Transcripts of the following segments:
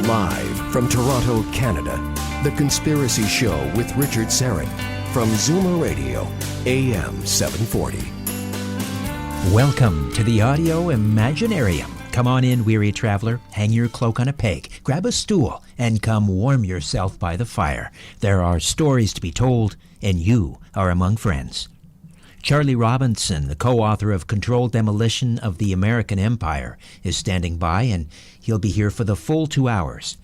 Live from Toronto, Canada, The Conspiracy Show with Richard Serrin from Zoomer Radio, AM 740. Welcome to the Audio Imaginarium. Come on in, weary traveler, hang your cloak on a peg, grab a stool, and come warm yourself by the fire. There are stories to be told, and you are among friends. Charlie Robinson, the co-author of Controlled Demolition of the American Empire, is standing by, and he'll be here for the full 2 hours.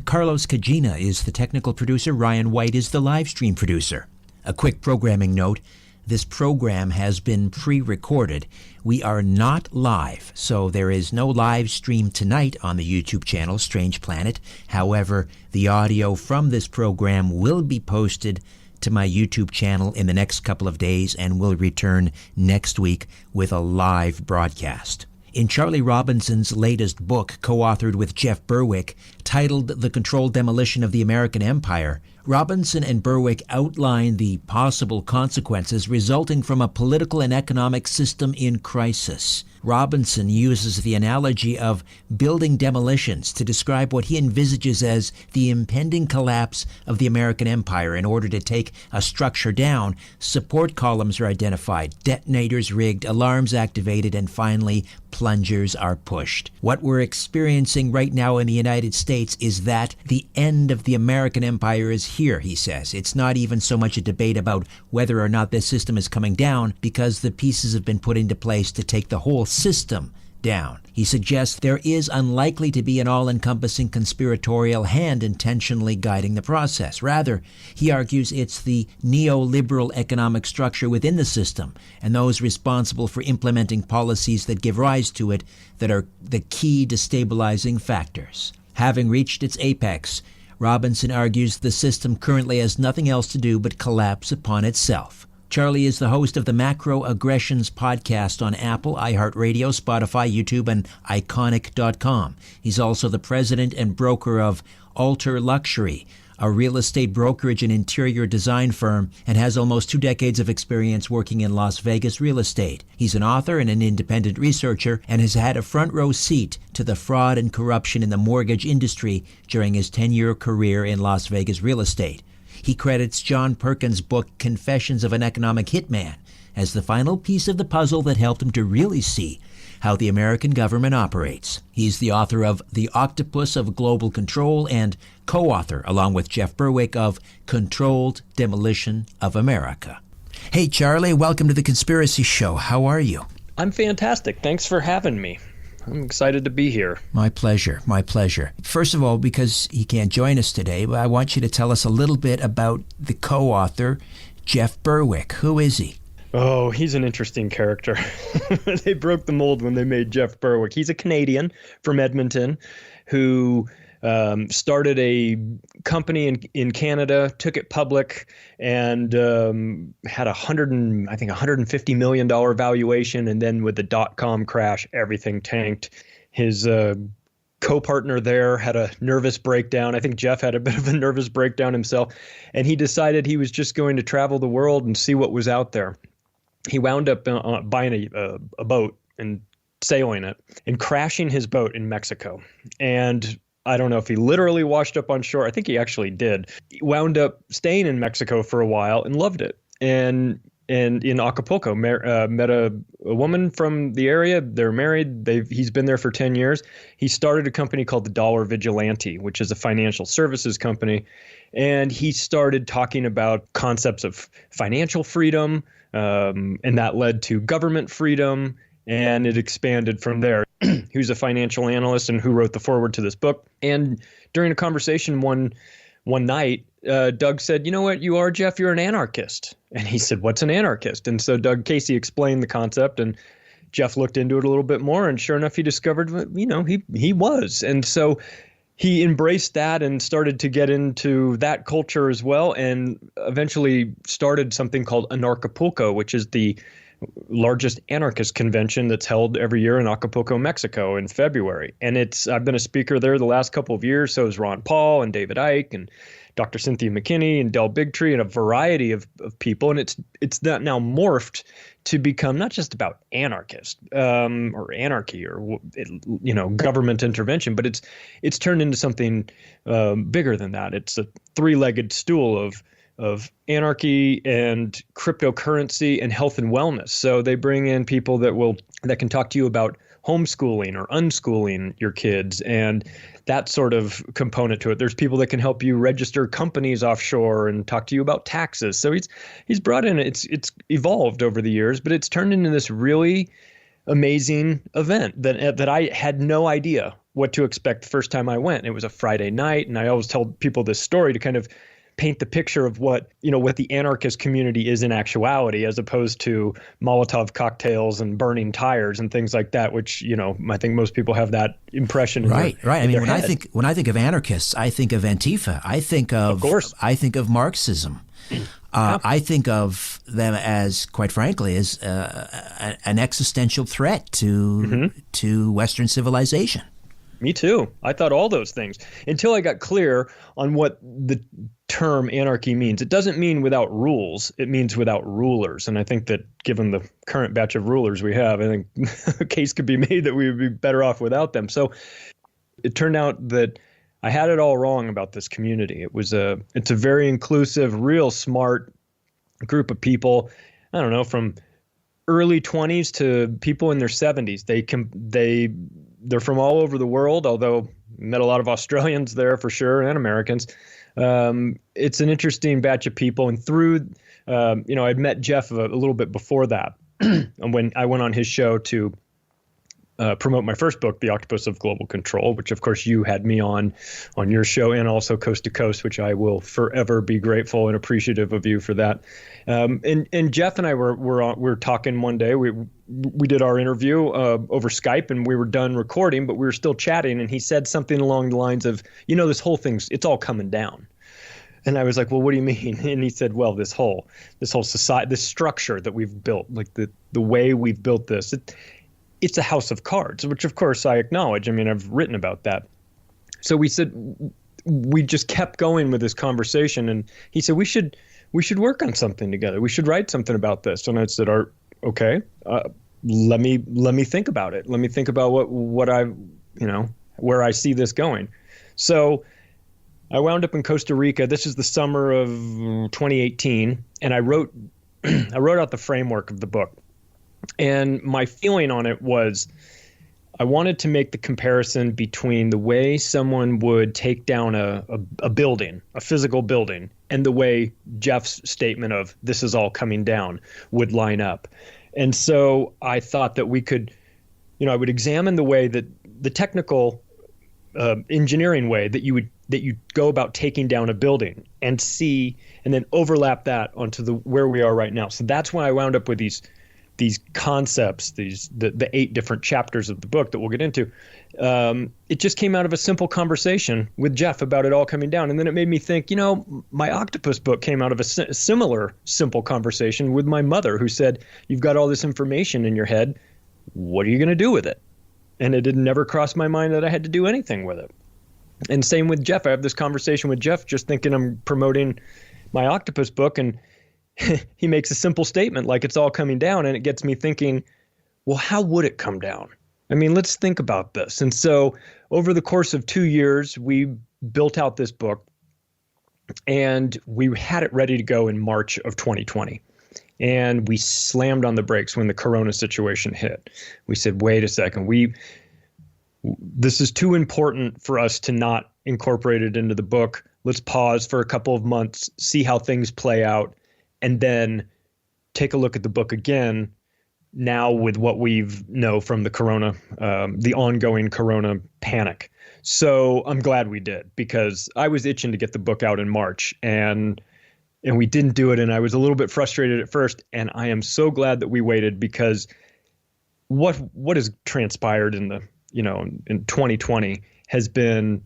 Carlos Cagina is the technical producer. Ryan White is the live stream producer. A quick programming note. This program has been pre-recorded. We are not live, so there is no live stream tonight on the YouTube channel, Strange Planet. However, the audio from this program will be posted to my YouTube channel in the next couple of days and will return next week with a live broadcast. In Charlie Robinson's latest book, co-authored with Jeff Berwick, titled The Controlled Demolition of the American Empire, Robinson and Berwick outline the possible consequences resulting from a political and economic system in crisis. Robinson uses the analogy of building demolitions to describe what he envisages as the impending collapse of the American empire. In order to take a structure down, support columns are identified, detonators rigged, alarms activated, and finally, plungers are pushed. What we're experiencing right now in the United States is that the end of the American empire is here, he says. It's not even so much a debate about whether or not this system is coming down, because the pieces have been put into place to take the whole system down. He suggests there is unlikely to be an all-encompassing conspiratorial hand intentionally guiding the process. Rather, he argues it's the neoliberal economic structure within the system and those responsible for implementing policies that give rise to it that are the key destabilizing factors. Having reached its apex, Robinson argues the system currently has nothing else to do but collapse upon itself. Charlie is the host of the Macro Aggressions podcast on Apple, iHeartRadio, Spotify, YouTube, and Iconic.com. He's also the president and broker of Alter Luxury, a real estate brokerage and interior design firm, and has almost 2 decades of experience working in Las Vegas real estate. He's an author and an independent researcher and has had a front row seat to the fraud and corruption in the mortgage industry during his 10-year career in Las Vegas real estate. He credits John Perkin's book, Confessions of an Economic Hitman, as the final piece of the puzzle that helped him to really see how the American government operates. He's the author of The Octopus of Global Control and co-author, along with Jeff Berwick, of Controlled Demolition of America. Hey, Charlie, welcome to The Conspiracy Show. How are you? I'm fantastic. Thanks for having me. I'm excited to be here. My pleasure. My pleasure. First of all, because he can't join us today, I want you to tell us a little bit about the co-author, Jeff Berwick. Who is he? Oh, he's an interesting character. They broke the mold when they made Jeff Berwick. He's a Canadian from Edmonton who started a company in Canada, took it public, and had $150 million valuation. And then with the dot-com crash, everything tanked. His co-partner there had a nervous breakdown. I think Jeff had a bit of a nervous breakdown himself. And he decided he was just going to travel the world and see what was out there. He wound up buying a boat and sailing it and crashing his boat in Mexico. And I don't know if he literally washed up on shore. I think he actually did. He wound up staying in Mexico for a while and loved it. And in Acapulco, met a woman from the area. They're married. He's been there for 10 years. He started a company called the Dollar Vigilante, which is a financial services company. And he started talking about concepts of financial freedom, and that led to government freedom, and it expanded from there. He was a financial analyst and who wrote the foreword to this book. And during a conversation one night, Doug said, "You know what you are, Jeff? You're an anarchist." And he said, "What's an anarchist?" And so Doug Casey explained the concept, and Jeff looked into it a little bit more. And sure enough, he discovered, he was. And so he embraced that and started to get into that culture as well, and eventually started something called Anarchapulco, which is the largest anarchist convention that's held every year in Acapulco, Mexico in February. And I've been a speaker there the last couple of years. So is Ron Paul and David Icke and Dr. Cynthia McKinney and Del Bigtree and a variety of people. And it's now morphed to become not just about anarchist or anarchy or government intervention, but it's turned into something bigger than that. It's a three-legged stool of anarchy and cryptocurrency and health and wellness. So they bring in people that can talk to you about homeschooling or unschooling your kids and that sort of component to it. There's people that can help you register companies offshore and talk to you about taxes. So he's brought in, it's evolved over the years, but it's turned into this really amazing event that I had no idea what to expect the first time I went. It was a Friday night, and I always tell people this story to kind of paint the picture of what the anarchist community is in actuality, as opposed to Molotov cocktails and burning tires and things like that, which, I think most people have that impression. Right. I mean, when I think of anarchists, I think of Antifa. I think of Marxism. I think of them as, quite frankly, as an existential threat to Western civilization. Me too. I thought all those things until I got clear on what the term anarchy means. It doesn't mean without rules. It means without rulers. And I think that given the current batch of rulers we have, I think a case could be made that we would be better off without them. So it turned out that I had it all wrong about this community. It's a very inclusive, real smart group of people. I don't know, from early 20s to people in their 70s. They're from all over the world, although met a lot of Australians there for sure, and Americans. It's an interesting batch of people. And through, I'd met Jeff a little bit before that when I went on his show to promote my first book, The Octopus of Global Control, which of course you had me on your show, and also Coast to Coast, which I will forever be grateful and appreciative of you for that. And Jeff and I were talking one day. We did our interview over Skype, and we were done recording, but we were still chatting. And he said something along the lines of, this whole it's all coming down. And I was like, well, what do you mean? And he said, well, this whole society, this structure that we've built, like the way we've built this, it's a house of cards, which of course I acknowledge. I mean, I've written about that. So we just kept going with this conversation, and he said, we should work on something together. We should write something about this. And I said, okay, let me think about it. Let me think about what I, where I see this going. So I wound up in Costa Rica. This is the summer of 2018. And I wrote out the framework of the book. And my feeling on it was I wanted to make the comparison between the way someone would take down a building, a physical building, and the way Jeff's statement of this is all coming down would line up. And so I thought that we could, I would examine the way that the technical engineering way that you go about taking down a building and then overlap that onto where we are right now. So that's why I wound up with these concepts, the 8 different chapters of the book that we'll get into. It just came out of a simple conversation with Jeff about it all coming down. And then it made me think, my octopus book came out of a similar simple conversation with my mother, who said, you've got all this information in your head. What are you going to do with it? And it had never crossed my mind that I had to do anything with it. And same with Jeff. I have this conversation with Jeff just thinking I'm promoting my octopus book, and he makes a simple statement like it's all coming down, and it gets me thinking, well, how would it come down? I mean, let's think about this. And so over the course of 2 years, we built out this book, and we had it ready to go in March of 2020. And we slammed on the brakes when the Corona situation hit. We said, wait a second, this is too important for us to not incorporate it into the book. Let's pause for a couple of months, see how things play out, and then take a look at the book again now with what we've know from the Corona, the ongoing Corona panic. So I'm glad we did, because I was itching to get the book out in March, and we didn't do it. And I was a little bit frustrated at first, and I am so glad that we waited, because what has transpired in in 2020 has been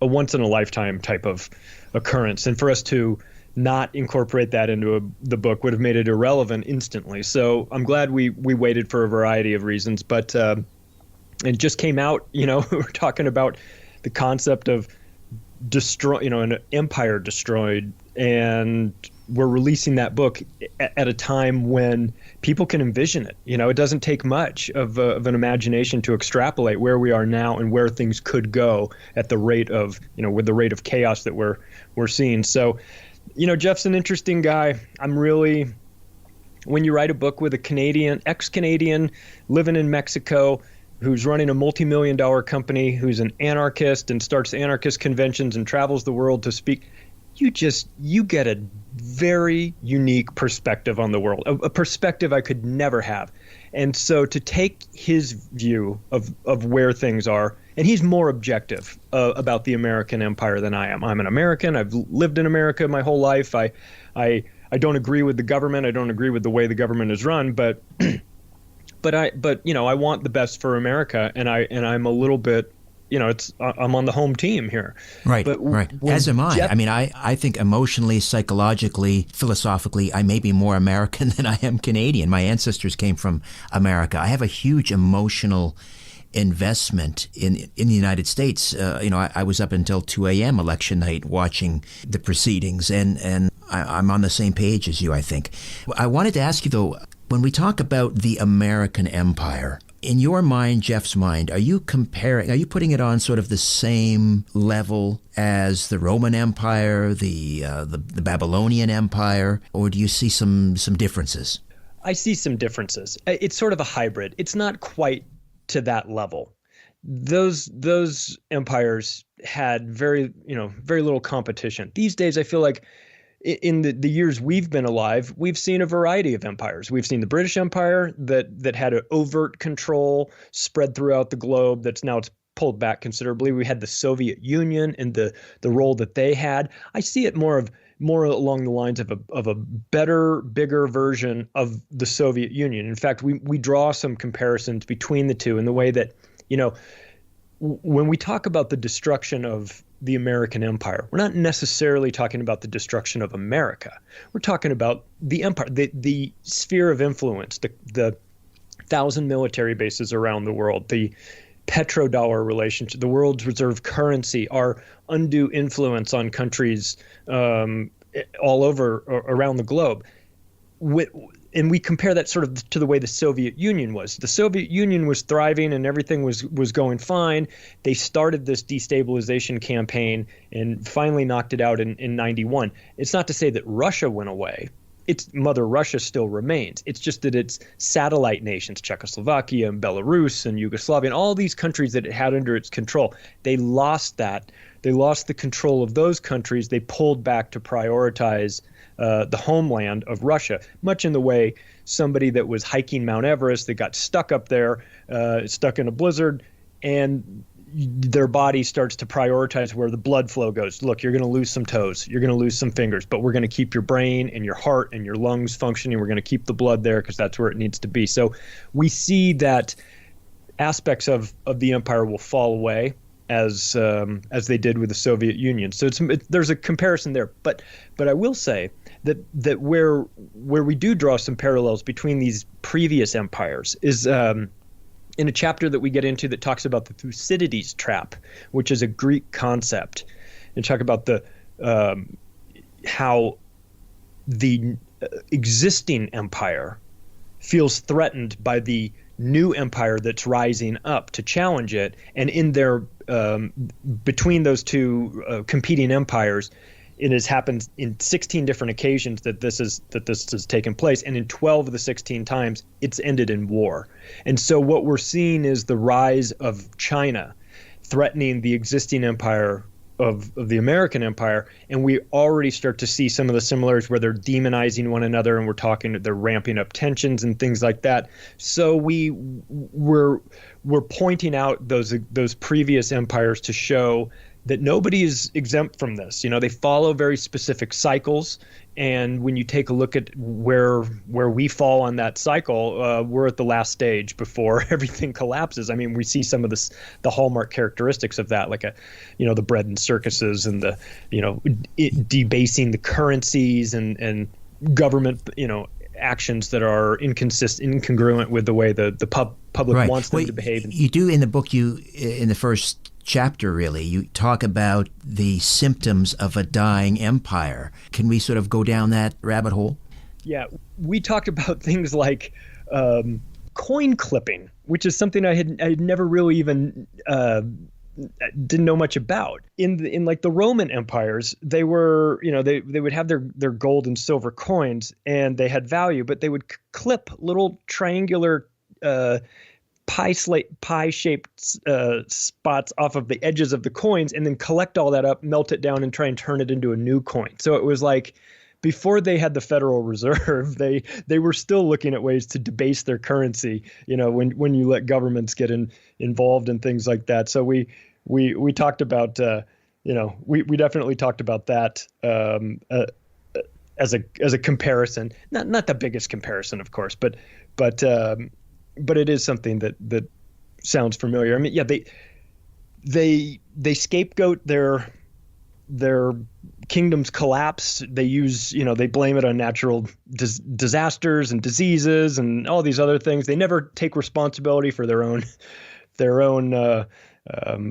a once in a lifetime type of occurrence. And for us to not incorporate that into the book would have made it irrelevant instantly. So I'm glad we waited for a variety of reasons, but it just came out, we're talking about the concept of an empire destroyed, and we're releasing that book at a time when people can envision it. It doesn't take much of an imagination to extrapolate where we are now and where things could go at the rate of, with the rate of chaos that we're seeing. So, Jeff's an interesting guy. When you write a book with a ex-Canadian living in Mexico, who's running a multi-million-dollar company, who's an anarchist and starts anarchist conventions and travels the world to speak, you get a very unique perspective on the world, a perspective I could never have. And so to take his view of where things are, and he's more objective about the American empire than I am. I'm an American. I've lived in America my whole life. I don't agree with the government. I don't agree with the way the government is run, but I want the best for America, and I'm a little bit, I'm on the home team here. Right, but right. As am I. I think emotionally, psychologically, philosophically, I may be more American than I am Canadian. My ancestors came from America. I have a huge emotional investment in the United States. I was up until 2 a.m. election night watching the proceedings, and I'm on the same page as you, I think. I wanted to ask you, though, when we talk about the American empire, in your mind, Jeff's mind, are you putting it on sort of the same level as the Roman Empire, the Babylonian Empire, or do you see some differences? I see some differences. It's sort of a hybrid. It's not quite to that level. Those empires had very little competition. These days, I feel like in the years we've been alive, we've seen a variety of empires. We've seen the British Empire that had an overt control spread throughout the globe. It's pulled back considerably. We had the Soviet Union and the role that they had. I see it more along the lines of a better, bigger version of the Soviet Union. In fact, we draw some comparisons between the two in the way that, when we talk about the destruction of the American empire, we're not necessarily talking about the destruction of America. We're talking about the empire, the sphere of influence, the 1,000 military bases around the world, the petrodollar relationship, the world's reserve currency, our undue influence on countries all over around the globe. And we compare that sort of to the way the Soviet Union was. The Soviet Union was thriving and everything was going fine. They started this destabilization campaign and finally knocked it out in 91. It's not to say that Russia went away. Mother Russia still remains. It's just that its satellite nations, Czechoslovakia and Belarus and Yugoslavia, and all these countries that it had under its control, they lost that. They lost the control of those countries. They pulled back to prioritize the homeland of Russia, much in the way somebody that was hiking Mount Everest that got stuck up there, stuck in a blizzard, and their body starts to prioritize where the blood flow goes. Look, you're going to lose some toes, you're going to lose some fingers, but we're going to keep your brain and your heart and your lungs functioning. We're going to keep the blood there because that's where it needs to be. So we see that aspects of the empire will fall away as they did with the Soviet Union. So there's a comparison there. But I will say that where we do draw some parallels between these previous empires is in a chapter that we get into that talks about the Thucydides Trap, which is a Greek concept, and talk about the how the existing empire feels threatened by the new empire that's rising up to challenge it, and in their between those two competing empires, it has happened in 16 different occasions that this has taken place, and in 12 of the 16 times it's ended in war. And so what we're seeing is the rise of China threatening the existing empire of the American empire, and we already start to see some of the similarities where they're demonizing one another, and they're ramping up tensions and things like that. So we're pointing out those previous empires to show that nobody is exempt from this. They follow very specific cycles. And when you take a look at where we fall on that cycle, we're at the last stage before everything collapses. I mean, we see some of the hallmark characteristics of that, like the bread and circuses and the, debasing the currencies and government, actions that are incongruent with the way the public wants them to behave. You do in the book, in the first chapter, really, you talk about the symptoms of a dying empire. Can we sort of go down that rabbit hole? Yeah, we talked about things like coin clipping, which is something I had never really even didn't know much about. In like the Roman empires, they were, they would have their gold and silver coins, and they had value, but they would clip little triangular pie-shaped spots off of the edges of the coins, and then collect all that up, melt it down, and try and turn it into a new coin. So it was like before they had the Federal Reserve, they were still looking at ways to debase their currency. When you let governments get involved in things like that. So we talked about we definitely talked about that as a comparison. Not the biggest comparison, of course, but it is something that sounds familiar. I mean, yeah, they scapegoat their kingdom's collapse. They use, they blame it on natural disasters and diseases and all these other things. They never take responsibility for their own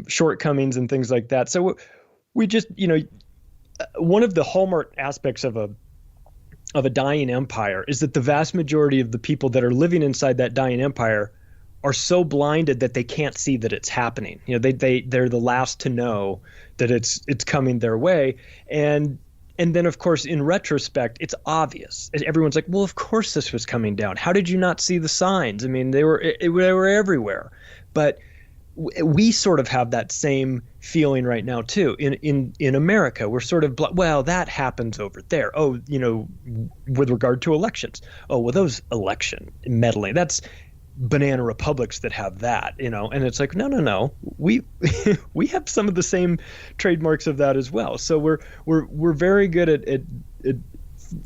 shortcomings and things like that. So we just, one of the hallmark aspects of a dying empire is that the vast majority of the people that are living inside that dying empire are so blinded that they can't see that it's happening. They're the last to know that it's coming their way. And then, of course, in retrospect, it's obvious. Everyone's like, well, of course this was coming down. How did you not see the signs? I mean, they were everywhere. But we sort of have that same feeling right now too. In America, we're sort of well, that happens over there. Oh, with regard to elections. Oh, well, those election meddling, that's banana republics that have that, and it's like, no, we we have some of the same trademarks of that as well. So we're very good at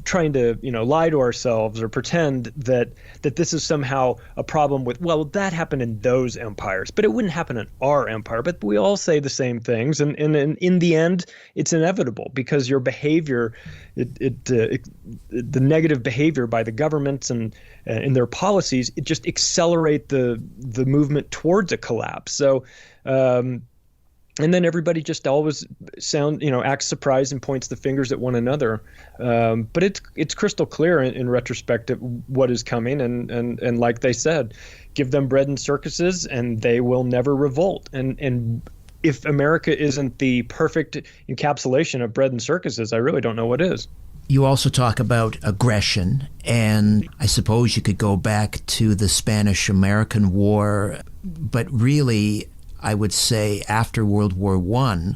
trying to lie to ourselves or pretend that this is somehow a problem with, well, that happened in those empires, but it wouldn't happen in our empire. But we all say the same things, and in the end, it's inevitable because your behavior, the negative behavior by the governments and their policies, it just accelerate the movement towards a collapse. So. And then everybody just always acts surprised and points the fingers at one another. But it's crystal clear in retrospect what is coming. And like they said, give them bread and circuses and they will never revolt. And if America isn't the perfect encapsulation of bread and circuses, I really don't know what is. You also talk about aggression, and I suppose you could go back to the Spanish-American War, but really, I would say after World War I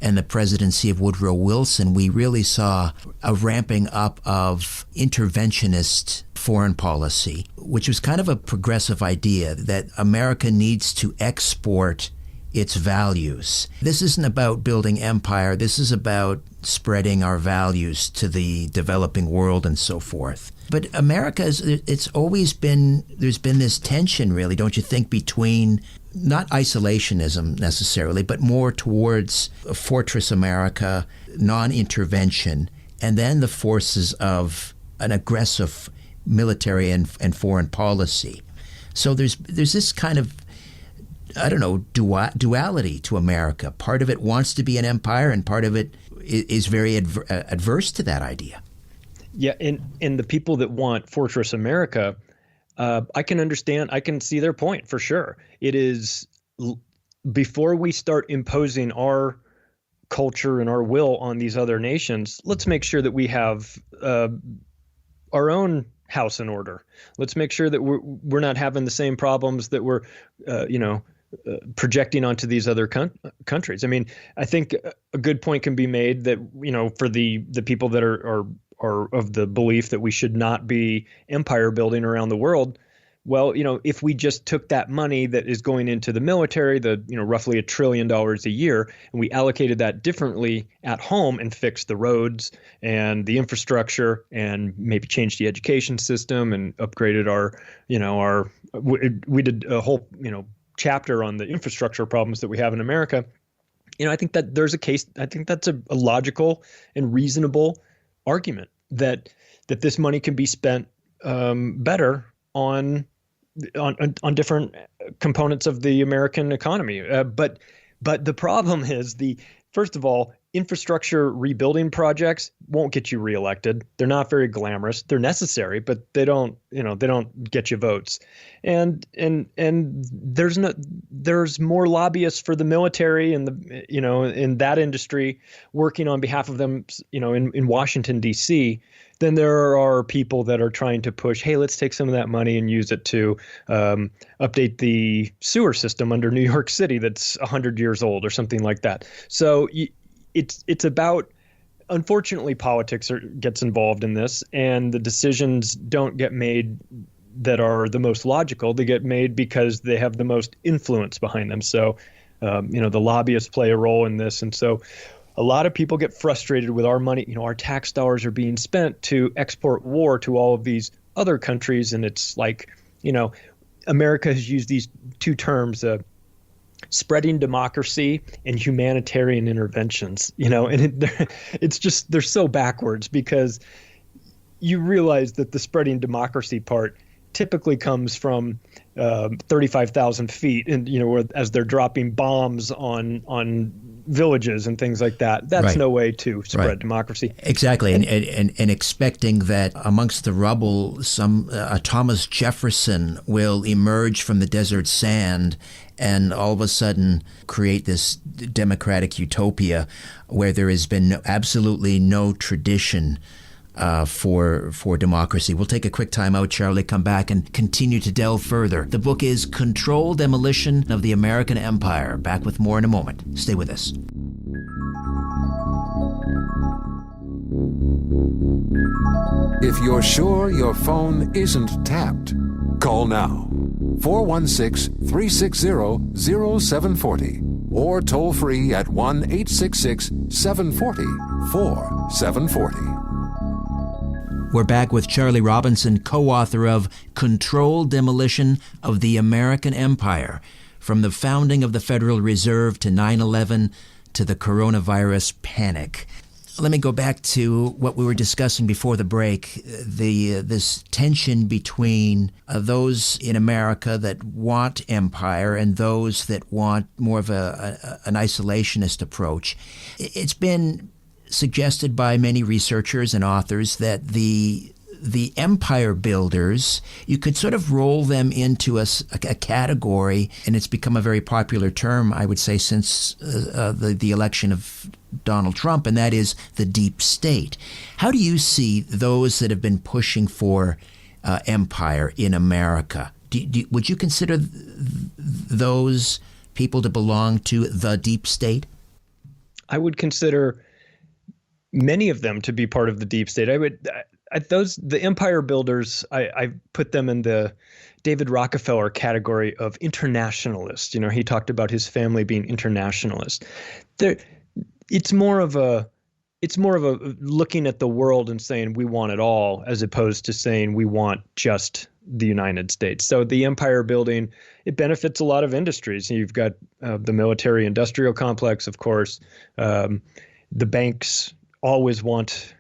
and the presidency of Woodrow Wilson, we really saw a ramping up of interventionist foreign policy, which was kind of a progressive idea that America needs to export its values. This isn't about building empire. This is about spreading our values to the developing world and so forth. But America, it's always been, there's been this tension, really, don't you think, between not isolationism necessarily, but more towards a fortress America, non-intervention, and then the forces of an aggressive military and foreign policy. So there's this kind of, I don't know, duality to America. Part of it wants to be an empire, and part of it is very adverse to that idea. Yeah, and the people that want Fortress America, I can understand. I can see their point for sure. It is before we start imposing our culture and our will on these other nations, let's make sure that we have our own house in order. Let's make sure that we're not having the same problems that we're, projecting onto these other countries. I mean, I think a good point can be made that, for the people that are of the belief that we should not be empire building around the world, well, if we just took that money that is going into the military, roughly $1 trillion a year, and we allocated that differently at home and fixed the roads and the infrastructure and maybe changed the education system and upgraded we did a whole, chapter on the infrastructure problems that we have in America. I think that there's a case. I think that's a logical and reasonable argument that this money can be spent better on different components of the American economy. But the problem is first of all, infrastructure rebuilding projects won't get you reelected. They're not very glamorous. They're necessary, but they don't get you votes. And there's more lobbyists for the military and in that industry working on behalf of them, in Washington, D.C., then there are people that are trying to push, hey, let's take some of that money and use it to update the sewer system under New York City that's 100 years old or something like that. So it's about, unfortunately, politics gets involved in this, and the decisions don't get made that are the most logical. They get made because they have the most influence behind them. So, the lobbyists play a role in this. And so a lot of people get frustrated with our money. Our tax dollars are being spent to export war to all of these other countries. And it's like, America has used these two terms, spreading democracy and humanitarian interventions, and it's just, they're so backwards, because you realize that the spreading democracy part typically comes from 35,000 feet, and as they're dropping bombs on villages and things like that. That's right. No way to spread democracy. Exactly, and expecting that amongst the rubble, some Thomas Jefferson will emerge from the desert sand and all of a sudden create this democratic utopia where there has been absolutely no tradition for democracy. We'll take a quick time out, Charlie, come back and continue to delve further. The book is Controlled Demolition of the American Empire. Back with more in a moment. Stay with us. If you're sure your phone isn't tapped, call now. 416-360-0740 or toll free at 1-866-740-4740. We're back with Charlie Robinson, co-author of Controlled Demolition of the American Empire, from the founding of the Federal Reserve to 9/11 to the coronavirus panic. Let me go back to what we were discussing before the break, this tension between those in America that want empire and those that want more of an isolationist approach. It's been suggested by many researchers and authors that the empire builders, you could sort of roll them into a category, and it's become a very popular term, I would say, since the election of Donald Trump, and that is the deep state. How do you see those that have been pushing for empire in America? Would you consider those people to belong to the deep state? I would consider many of them to be part of the deep state. The empire builders, I put them in the David Rockefeller category of internationalists. He talked about his family being internationalist. It's more of a looking at the world and saying we want it all, as opposed to saying we want just the United States. So the empire building, it benefits a lot of industries. You've got the military industrial complex, of course. The banks always want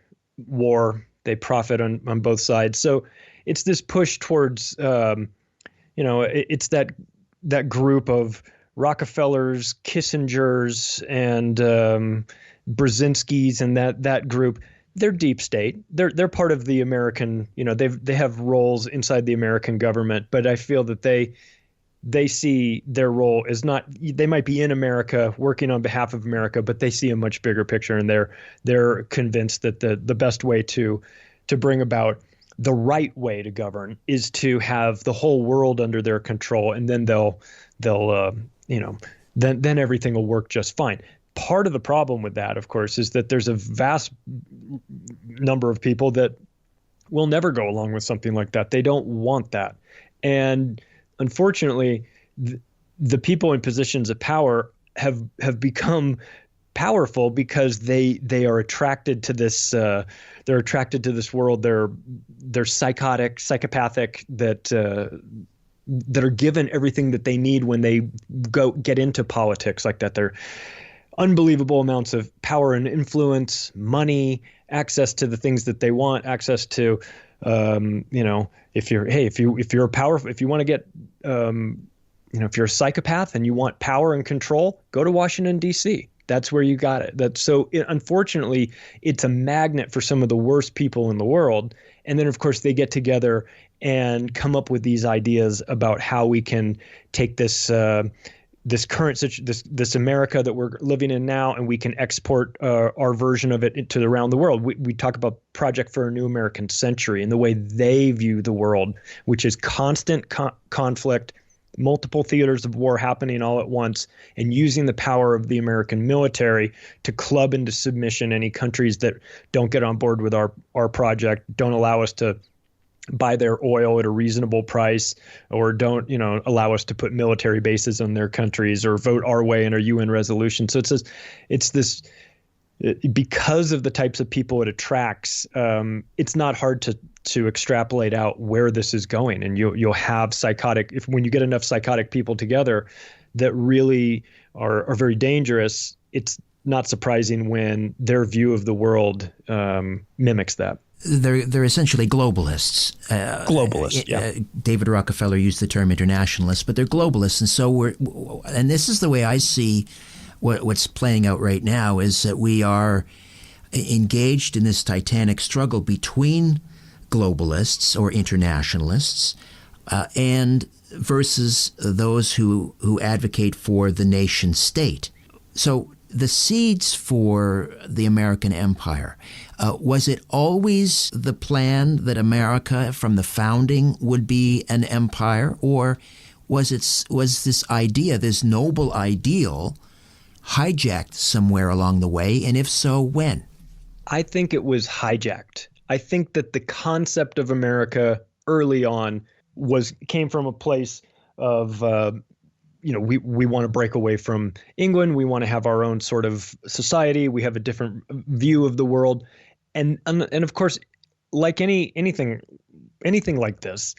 war. They profit on both sides. So it's this push towards, it's that group of Rockefellers, Kissingers, and Brzezinskis, and that group. They're deep state. They're part of the American. They have roles inside the American government, but I feel that they see their role as not. They might be in America working on behalf of America, but they see a much bigger picture, and they're convinced that the best way to bring about the right way to govern is to have the whole world under their control, and then then everything will work just fine. Part of the problem with that, of course, is that there's a vast number of people that will never go along with something like that. They don't want that. And unfortunately, the people in positions of power have become powerful because they are attracted to this. They're attracted to this world. They're psychotic, psychopathic, that are given everything that they need when they get into politics like that. They're unbelievable amounts of power and influence, money, access to the things that they want, access to, if you want to get, if you're a psychopath and you want power and control, go to Washington, D.C. That's where you got it. Unfortunately, it's a magnet for some of the worst people in the world. And then, of course, they get together and come up with these ideas about how we can take this this America that we're living in now, and we can export our version of it to around the world. We talk about Project for a New American Century and the way they view the world, which is constant conflict, multiple theaters of war happening all at once, and using the power of the American military to club into submission any countries that don't get on board with our project, don't allow us to buy their oil at a reasonable price, or don't, allow us to put military bases on their countries or vote our way in a UN resolution. So because of the types of people it attracts, it's not hard to extrapolate out where this is going. And you'll have when you get enough psychotic people together that really are very dangerous, it's not surprising when their view of the world mimics that. They're essentially globalists. Globalists, yeah. David Rockefeller used the term internationalists, but they're globalists. And and this is the way I see what's playing out right now, is that we are engaged in this titanic struggle between globalists or internationalists and versus those who advocate for the nation state. So the seeds for the American empire, was it always the plan that America from the founding would be an empire, or was this idea, this noble ideal, hijacked somewhere along the way, and if so, when? I think it was hijacked. I think that the concept of America early on came from a place of we want to break away from England. We want to have our own sort of society. We have a different view of the world, and of course, like anything like this,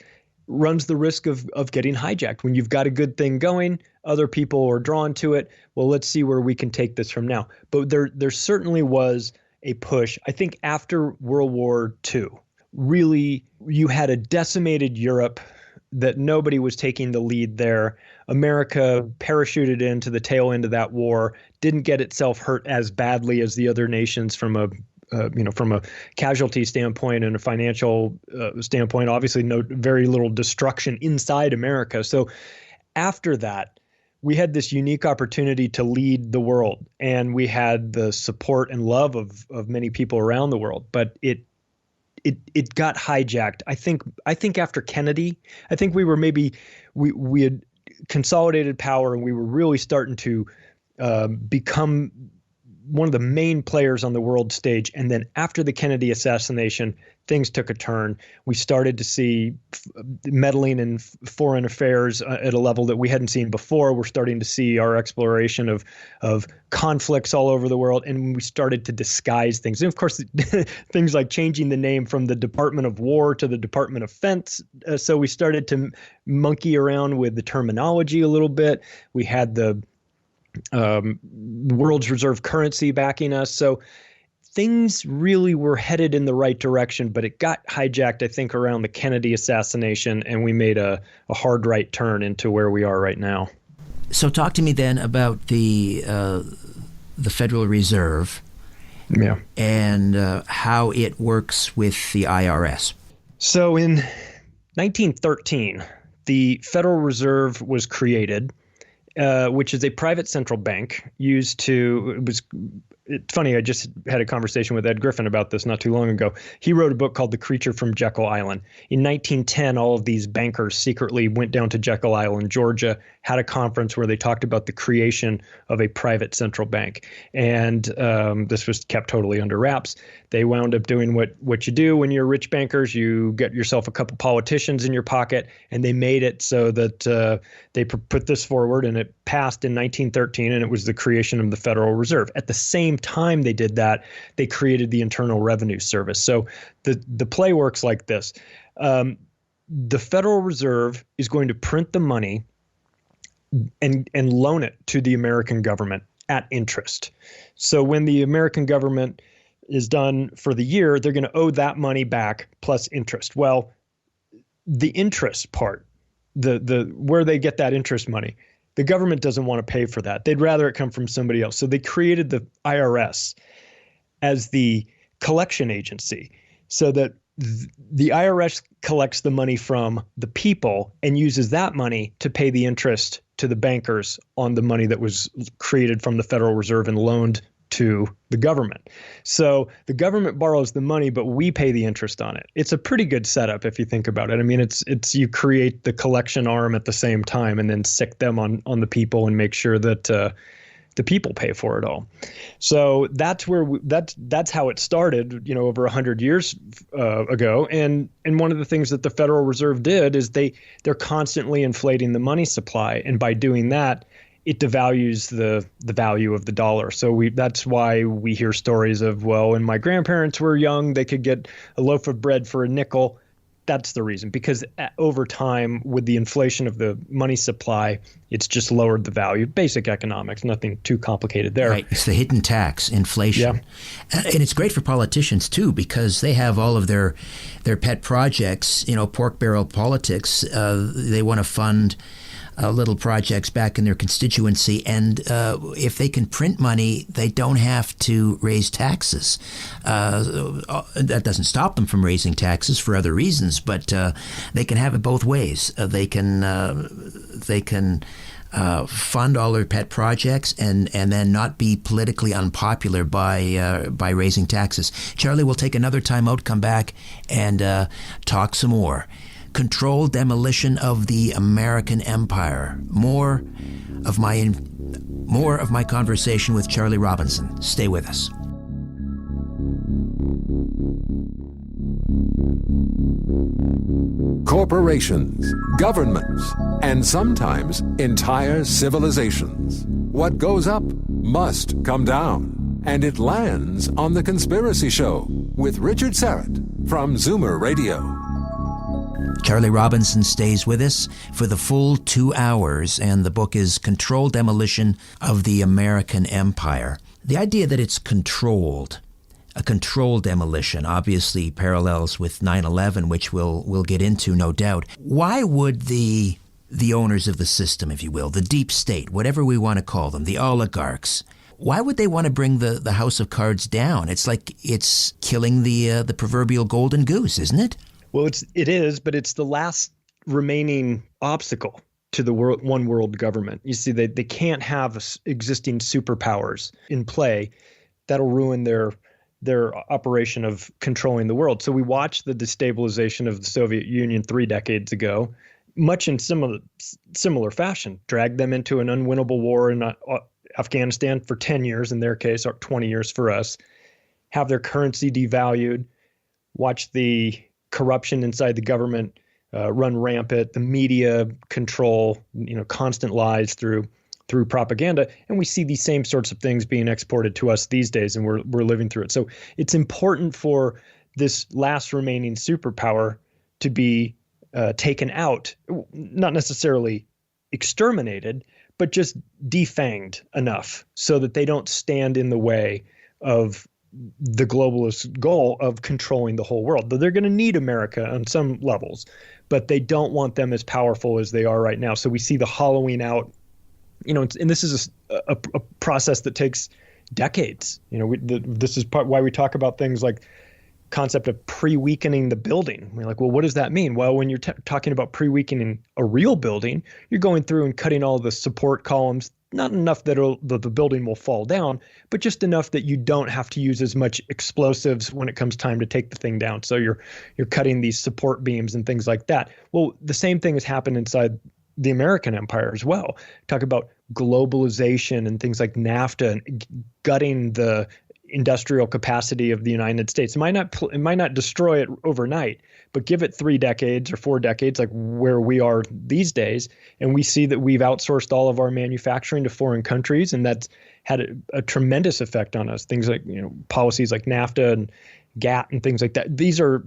runs the risk of getting hijacked. When you've got a good thing going, other people are drawn to it. Well, let's see where we can take this from now. But there certainly was a push. I think after World War II, really, you had a decimated Europe that nobody was taking the lead there. America parachuted into the tail end of that war, didn't get itself hurt as badly as the other nations from a casualty standpoint and a financial standpoint. Obviously, very little destruction inside America. So after that, we had this unique opportunity to lead the world, and we had the support and love of many people around the world. But it got hijacked. I think after Kennedy, I think we had consolidated power, and we were really starting to become one of the main players on the world stage. And then after the Kennedy assassination, things took a turn. We started to see meddling in foreign affairs at a level that we hadn't seen before. We're starting to see our exploration of conflicts all over the world, and we started to disguise things. And of course, things like changing the name from the Department of War to the Department of Defense. So we started to monkey around with the terminology a little bit. We had the world's reserve currency backing us. So things really were headed in the right direction, but it got hijacked, I think, around the Kennedy assassination, and we made a hard right turn into where we are right now. So talk to me then about the Federal Reserve, yeah, and how it works with the IRS. So in 1913, the Federal Reserve was created, which is a private central bank it was It's funny, I just had a conversation with Ed Griffin about this not too long ago. He wrote a book called The Creature from Jekyll Island. In 1910, all of these bankers secretly went down to Jekyll Island, Georgia, had a conference where they talked about the creation of a private central bank. And this was kept totally under wraps. They wound up doing what you do when you're rich bankers. You get yourself a couple politicians in your pocket, and they made it so that they put this forward, and it passed in 1913, and it was the creation of the Federal Reserve. At the same time they did that, they created the Internal Revenue Service. So the play works like this. The Federal Reserve is going to print the money and loan it to the American government at interest. So when the American government is done for the year, they're going to owe that money back plus interest. Well, the interest part, the where they get that interest money, the government doesn't want to pay for that. They'd rather it come from somebody else. So they created the IRS as the collection agency so that the IRS collects the money from the people and uses that money to pay the interest to the bankers on the money that was created from the Federal Reserve and loaned to the government. So the government borrows the money, but we pay the interest on it. It's a pretty good setup if you think about it. I mean, it's you create the collection arm at the same time and then sick them on the people and make sure that the people pay for it all. So that's where that's how it started, over 100 years ago. And one of the things that the Federal Reserve did is they're constantly inflating the money supply, and by doing that, it devalues the value of the dollar. So that's why we hear stories of, well, when my grandparents were young, they could get a loaf of bread for a nickel. That's the reason, because over time, with the inflation of the money supply, it's just lowered the value. Basic economics, nothing too complicated there. Right. It's the hidden tax, inflation. Yeah. And it's great for politicians, too, because they have all of their pet projects, pork barrel politics. They want to fund little projects back in their constituency, and if they can print money, they don't have to raise taxes. That doesn't stop them from raising taxes for other reasons, but they can have it both ways. They can fund all their pet projects and then not be politically unpopular by raising taxes. Charlie, we'll take another time out, come back, and talk some more. Controlled demolition of the American empire. More of my conversation with Charlie Robinson. Stay with us. Corporations, governments, and sometimes entire civilizations. What goes up must come down, and it lands on The Conspiracy Show with Richard Serrett from Zoomer Radio. Charlie Robinson stays with us for the full 2 hours, and the book is Controlled Demolition of the American Empire. The idea that it's controlled, a controlled demolition, obviously parallels with 9/11, which we'll get into, no doubt. Why would the owners of the system, if you will, the deep state, whatever we want to call them, the oligarchs, why would they want to bring the house of cards down? It's like it's killing the proverbial golden goose, isn't it? Well, it is, but it's the last remaining obstacle to the one world government. You see, they can't have existing superpowers in play that'll ruin their operation of controlling the world. So we watched the destabilization of the Soviet Union 3 decades ago, much in similar fashion. Dragged them into an unwinnable war in Afghanistan for 10 years, in their case, or 20 years for us. Have their currency devalued. Watch the corruption inside the government run rampant, the media control, constant lies through propaganda, and we see these same sorts of things being exported to us these days, and we're living through it. So it's important for this last remaining superpower to be taken out, not necessarily exterminated, but just defanged enough so that they don't stand in the way of the globalist goal of controlling the whole world. They're going to need America on some levels, but they don't want them as powerful as they are right now. So we see the hollowing out, and this is a process that takes decades. This is why we talk about things like concept of pre-weakening the building. We're like, well, what does that mean? Well, when you're talking about pre-weakening a real building, you're going through and cutting all the support columns, not enough that the building will fall down, but just enough that you don't have to use as much explosives when it comes time to take the thing down. So you're cutting these support beams and things like that. Well, the same thing has happened inside the American empire as well. Talk about globalization and things like NAFTA and gutting the industrial capacity of the United States. It might not destroy it overnight, but give it 3 decades or 4 decades, like where we are these days, and we see that we've outsourced all of our manufacturing to foreign countries, and that's had a tremendous effect on us. Things like policies like NAFTA and GATT and things like that. These were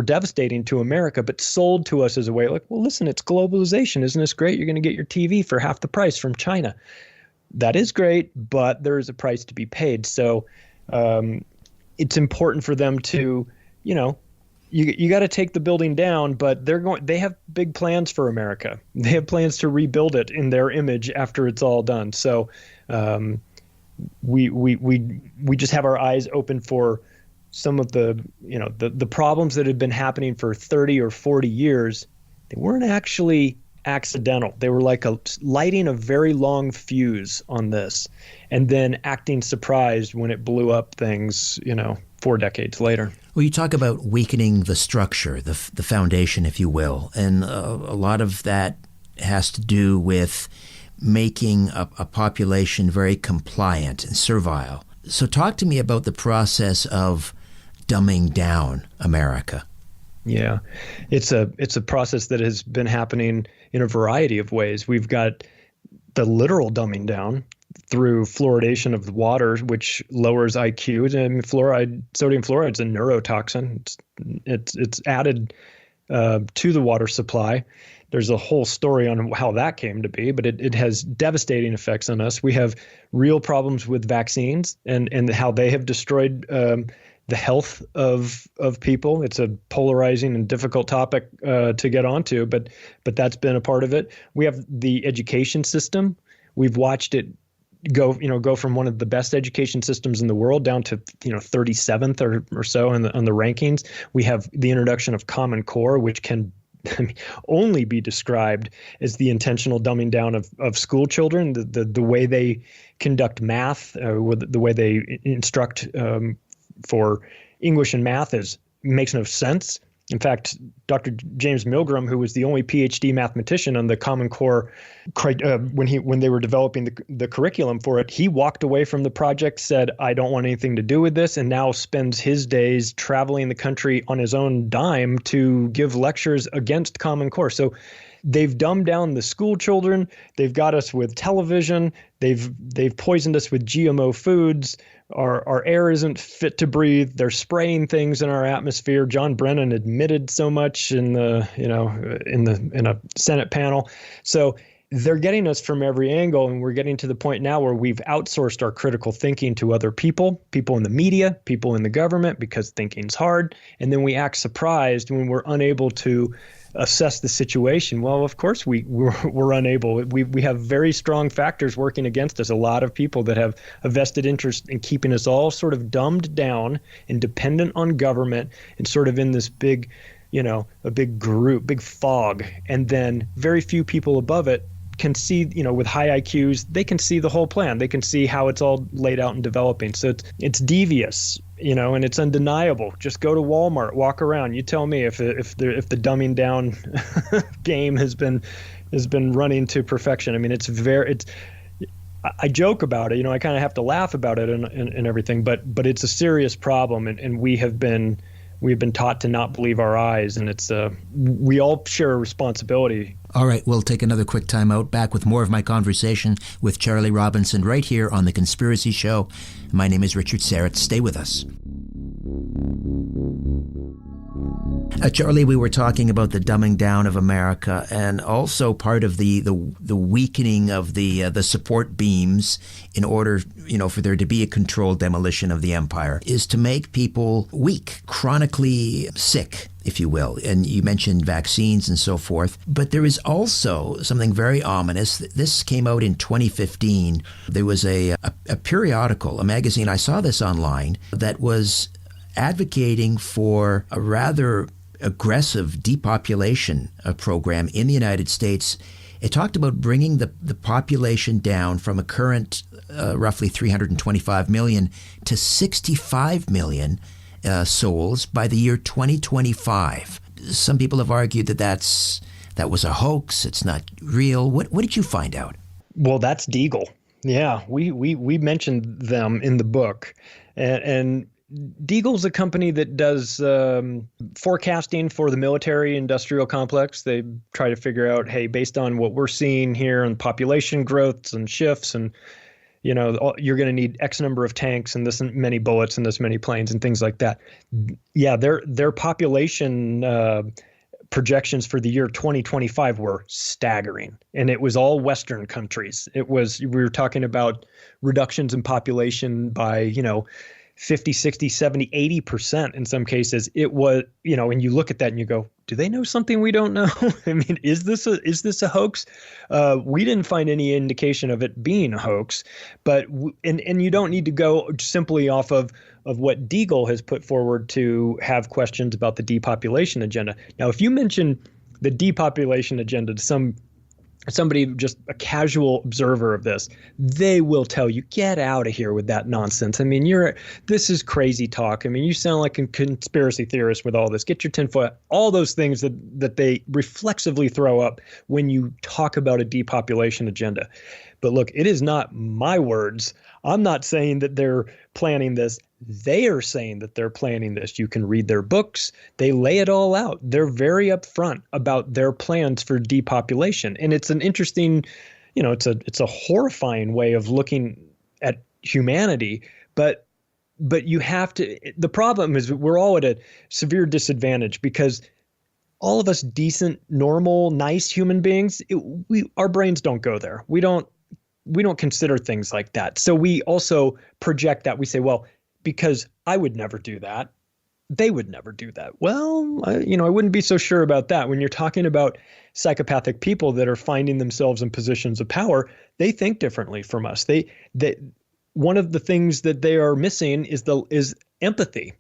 devastating to America, but sold to us as a way like, well, listen, it's globalization. Isn't this great? You're going to get your TV for half the price from China. That is great, but there is a price to be paid. So it's important for them to, you got to take the building down, but they have big plans for America. They have plans to rebuild it in their image after it's all done. So we just have our eyes open for some of the problems that had been happening for 30 or 40 years. They weren't actually accidental. They were like lighting a very long fuse on this and then acting surprised when it blew up things, 4 decades later. Well, you talk about weakening the structure, the foundation, if you will, and a lot of that has to do with making a population very compliant and servile. So talk to me about the process of dumbing down America. Yeah, it's a process that has been happening in a variety of ways. We've got the literal dumbing down through fluoridation of the water, which lowers IQ. And sodium fluoride is a neurotoxin. It's added to the water supply. There's a whole story on how that came to be, but it has devastating effects on us. We have real problems with vaccines and how they have destroyed the health of people. It's a polarizing and difficult topic to get onto, but that's been a part of it. We have the education system. We've watched it go from one of the best education systems in the world down to 37th or so on the rankings. We have the introduction of Common Core, which can only be described as the intentional dumbing down of school children. The way they conduct math, the way they instruct for English and math makes no sense. In fact, Dr. James Milgram, who was the only PhD mathematician on the Common Core, when they were developing the curriculum for it, he walked away from the project, said, I don't want anything to do with this, and now spends his days traveling the country on his own dime to give lectures against Common Core. So they've dumbed down the school children. They've got us with television. They've poisoned us with GMO foods. Our air isn't fit to breathe. They're spraying things in our atmosphere. John Brennan admitted so much in a Senate panel. So they're getting us from every angle, and we're getting to the point now where we've outsourced our critical thinking to other people in the media, people in the government, because thinking's hard. And then we act surprised when we're unable to assess the situation. Well, of course we're unable. We have very strong factors working against us. A lot of people that have a vested interest in keeping us all sort of dumbed down and dependent on government and sort of in this big, a big group, big fog. And then very few people above it can see, with high IQs, they can see the whole plan. They can see how it's all laid out and developing. So it's devious, and it's undeniable. Just go to Walmart, walk around. You tell me if the dumbing down game has been running to perfection. I mean, I joke about it, I kind of have to laugh about it and everything, but it's a serious problem, and we've been taught to not believe our eyes, and we all share a responsibility. All right, we'll take another quick time out. Back with more of my conversation with Charlie Robinson right here on The Conspiracy Show. My name is Richard Serrett. Stay with us. Charlie, we were talking about the dumbing down of America, and also part of the weakening of the support beams in order, for there to be a controlled demolition of the empire is to make people weak, chronically sick, if you will. And you mentioned vaccines and so forth. But there is also something very ominous. This came out in 2015. There was a periodical, a magazine, I saw this online, that was advocating for a rather aggressive depopulation program in the United States It talked about bringing the population down from a current roughly 325 million to 65 million souls by the year 2025. Some people have argued that was a hoax. It's not real. What did you find out? Well, that's Deagle. Yeah, we mentioned them in the book, and Deagle's a company that does forecasting for the military-industrial complex. They try to figure out, hey, based on what we're seeing here and population growths and shifts, and you're going to need X number of tanks and this many bullets and this many planes and things like that. Yeah, their population projections for the year 2025 were staggering, and it was all Western countries. We were talking about reductions in population by 50, 60, 70, 80% in some cases. It was, and you look at that and you go, do they know something we don't know? I mean, is this a hoax? We didn't find any indication of it being a hoax, but and you don't need to go simply off of what Deagle has put forward to have questions about the depopulation agenda. Now, if you mention the depopulation agenda to somebody, just a casual observer of this, they will tell you, get out of here with that nonsense. I mean, this is crazy talk. I mean, you sound like a conspiracy theorist with all this. Get your tinfoil, all those things that they reflexively throw up when you talk about a depopulation agenda. But look, it is not my words. I'm not saying that they're planning this. They are saying that they're planning this. You can read their books. They lay it all out. They're very upfront about their plans for depopulation. And it's an interesting, it's a horrifying way of looking at humanity. But you have to, the problem is we're all at a severe disadvantage because all of us decent, normal, nice human beings, our brains don't go there. We don't consider things like that. So we also project that. We say, well, because I would never do that, they would never do that. Well, I wouldn't be so sure about that. When you're talking about psychopathic people that are finding themselves in positions of power, they think differently from us. One of the things that they are missing is empathy.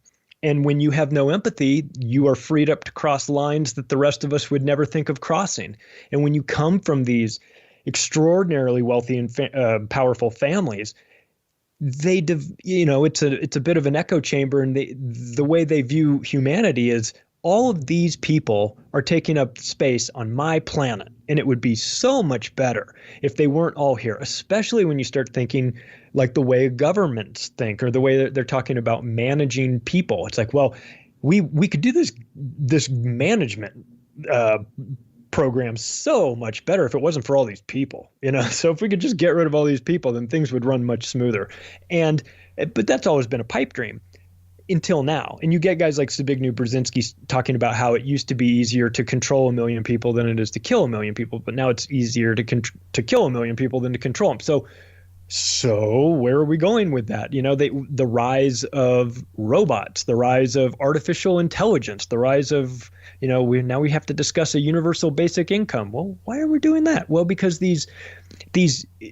And when you have no empathy, you are freed up to cross lines that the rest of us would never think of crossing. And when you come from these extraordinarily wealthy and powerful families, it's a bit of an echo chamber, and the way they view humanity is all of these people are taking up space on my planet, and it would be so much better if they weren't all here, especially when you start thinking like the way governments think or the way that they're talking about managing people. It's like, well, we could do this management program so much better if it wasn't for all these people, so if we could just get rid of all these people, then things would run much smoother. But that's always been a pipe dream until now. And you get guys like Zbigniew Brzezinski talking about how it used to be easier to control 1 million people than it is to kill 1 million people, but now it's easier to kill 1 million people than to control them. So where are we going with that? The rise of robots, the rise of artificial intelligence, the rise of, we have to discuss a universal basic income. Well, why are we doing that? Well, because these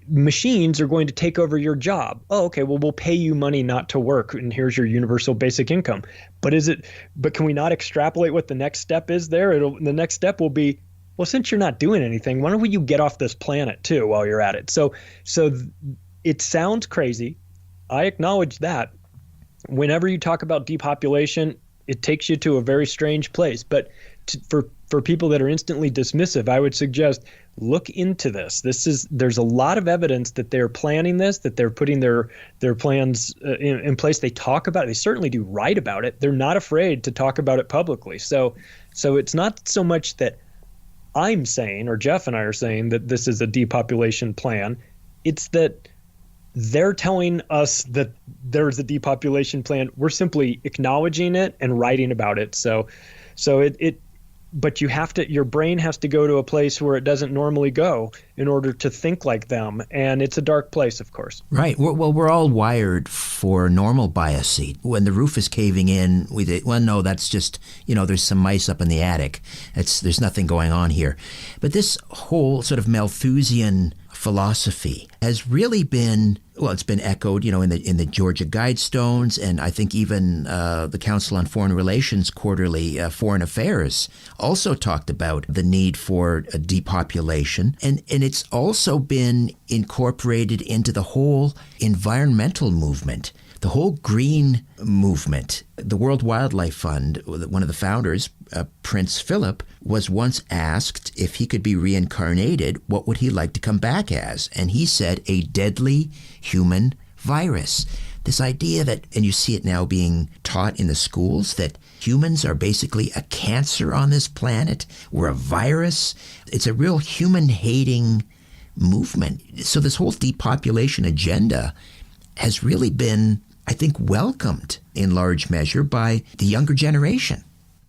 machines are going to take over your job. Oh, okay. Well, we'll pay you money not to work, and here's your universal basic income. But can we not extrapolate what the next step is there? The next step will be, well, since you're not doing anything, why don't you get off this planet too while you're at it? So it sounds crazy. I acknowledge that. Whenever you talk about depopulation, it takes you to a very strange place. But for people that are instantly dismissive, I would suggest look into this. There's a lot of evidence that they're planning this, that they're putting their plans in place. They talk about it. They certainly do write about it. They're not afraid to talk about it publicly. So it's not so much that I'm saying, or Jeff and I are saying, that this is a depopulation plan. It's that they're telling us that there's a depopulation plan. We're simply acknowledging it and writing about it. But your brain has to go to a place where it doesn't normally go in order to think like them. And it's a dark place, of course. Right. We're all wired for normal bias. When the roof is caving in, no, that's just, there's some mice up in the attic. There's nothing going on here. But this whole sort of Malthusian philosophy has really been, well, it's been echoed, in the Georgia Guidestones, and I think even the Council on Foreign Relations quarterly Foreign Affairs also talked about the need for depopulation, and it's also been incorporated into the whole environmental movement. The whole green movement. The World Wildlife Fund, one of the founders, Prince Philip, was once asked if he could be reincarnated, what would he like to come back as? And he said, a deadly human virus. This idea that, and you see it now being taught in the schools, that humans are basically a cancer on this planet. We're a virus. It's a real human-hating movement. So this whole depopulation agenda has really been, I think, welcomed in large measure by the younger generation.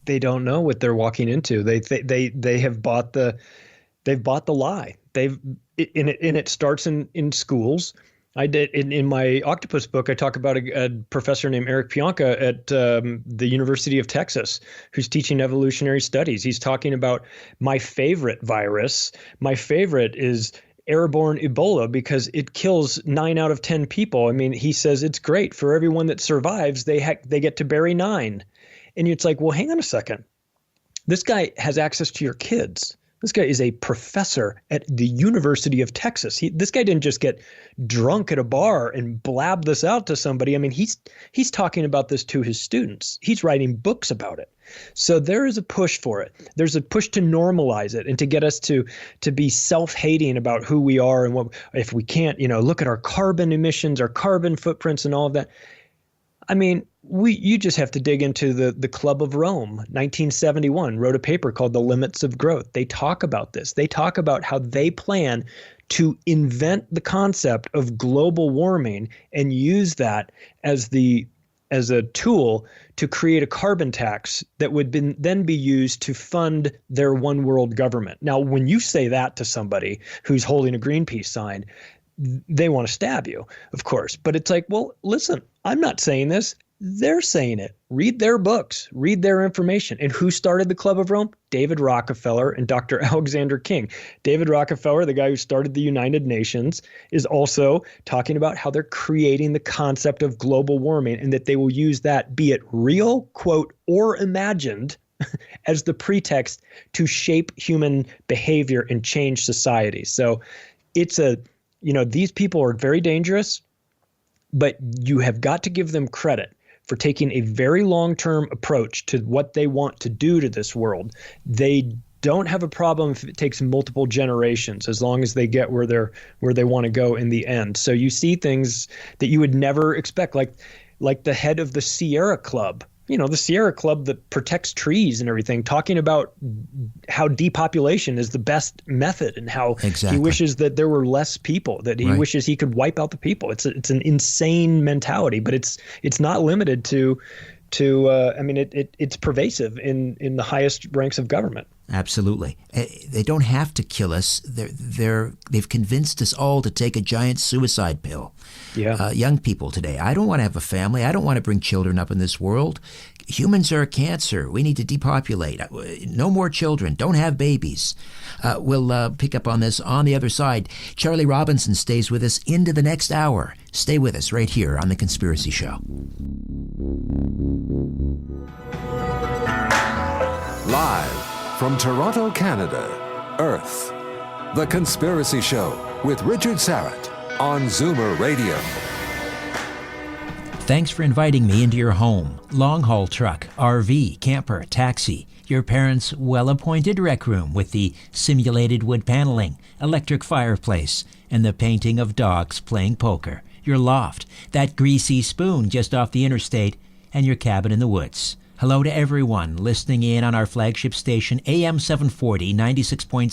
They don't know what they're walking into. They have bought the lie. It starts in schools. I did in my octopus book. I talk about a professor named Eric Pianka at the University of Texas who's teaching evolutionary studies. He's talking about my favorite virus. My favorite is airborne Ebola because it kills 9 out of 10 people. I mean, he says it's great for everyone that survives. They get to bury 9. And it's like, well, hang on a second. This guy has access to your kids. This guy is a professor at the University of Texas. This guy didn't just get drunk at a bar and blab this out to somebody. I mean, he's talking about this to his students. He's writing books about it. So there is a push for it. There's a push to normalize it and to get us to be self-hating about who we are and what if we can't, look at our carbon emissions, our carbon footprints and all of that. I mean, you just have to dig into the Club of Rome, 1971, wrote a paper called The Limits of Growth. They talk about this. They talk about how they plan to invent the concept of global warming and use that as a tool to create a carbon tax that would then be used to fund their one world government. Now, when you say that to somebody who's holding a Greenpeace sign, they want to stab you, of course. But it's like, well, listen, I'm not saying this. They're saying it. Read their books. Read their information. And who started the Club of Rome? David Rockefeller and Dr. Alexander King. David Rockefeller, the guy who started the United Nations, is also talking about how they're creating the concept of global warming and that they will use that, be it real, quote, or imagined, as the pretext to shape human behavior and change society. So it's these people are very dangerous, but you have got to give them credit for taking a very long-term approach to what they want to do to this world. They don't have a problem if it takes multiple generations, as long as they get where they want to go in the end. So you see things that you would never expect, like the head of the Sierra Club. The Sierra Club that protects trees and everything, talking about how depopulation is the best method and how he wishes that there were less people, that he wishes he could wipe out the people. It's an insane mentality, but it's not limited to it's pervasive in the highest ranks of government. Absolutely. They don't have to kill us. They've convinced us all to take a giant suicide pill. Yeah. Young people today, I don't want to have a family. I don't want to bring children up in this world. Humans are a cancer. We need to depopulate. No more children. Don't have babies. We'll pick up on this on the other side. Charlie Robinson stays with us into the next hour. Stay with us right here on The Conspiracy Show. Live from Toronto, Canada, Earth, The Conspiracy Show with Richard Sarrett on Zoomer Radio. Thanks for inviting me into your home, long-haul truck, RV, camper, taxi, your parents' well-appointed rec room with the simulated wood paneling, electric fireplace, and the painting of dogs playing poker, your loft, that greasy spoon just off the interstate, and your cabin in the woods. Hello to everyone listening in on our flagship station, AM 740, 96.7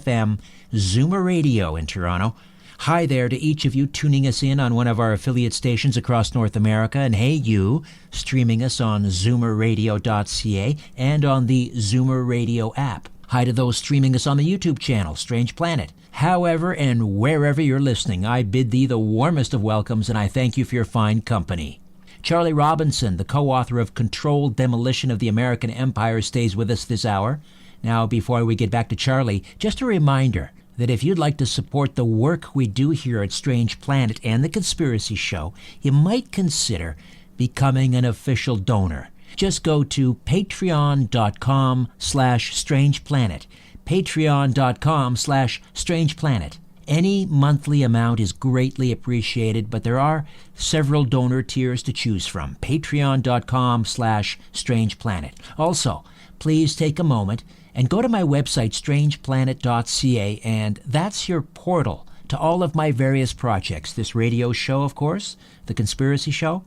FM, Zoomer Radio in Toronto. Hi there to each of you tuning us in on one of our affiliate stations across North America. And hey you, streaming us on zoomerradio.ca and on the Zoomer Radio app. Hi to those streaming us on the YouTube channel, Strange Planet. However and wherever you're listening, I bid thee the warmest of welcomes and I thank you for your fine company. Charlie Robinson, the co-author of Controlled Demolition of the American Empire, stays with us this hour. Now, before we get back to Charlie, just a reminder that if you'd like to support the work we do here at Strange Planet and The Conspiracy Show, you might consider becoming an official donor. Just go to patreon.com/strangeplanet. Patreon.com/strangeplanet. Any monthly amount is greatly appreciated, but there are several donor tiers to choose from. Patreon.com/strangeplanet. Also, please take a moment and go to my website, strangeplanet.ca, and that's your portal to all of my various projects. This radio show, of course, The Conspiracy Show.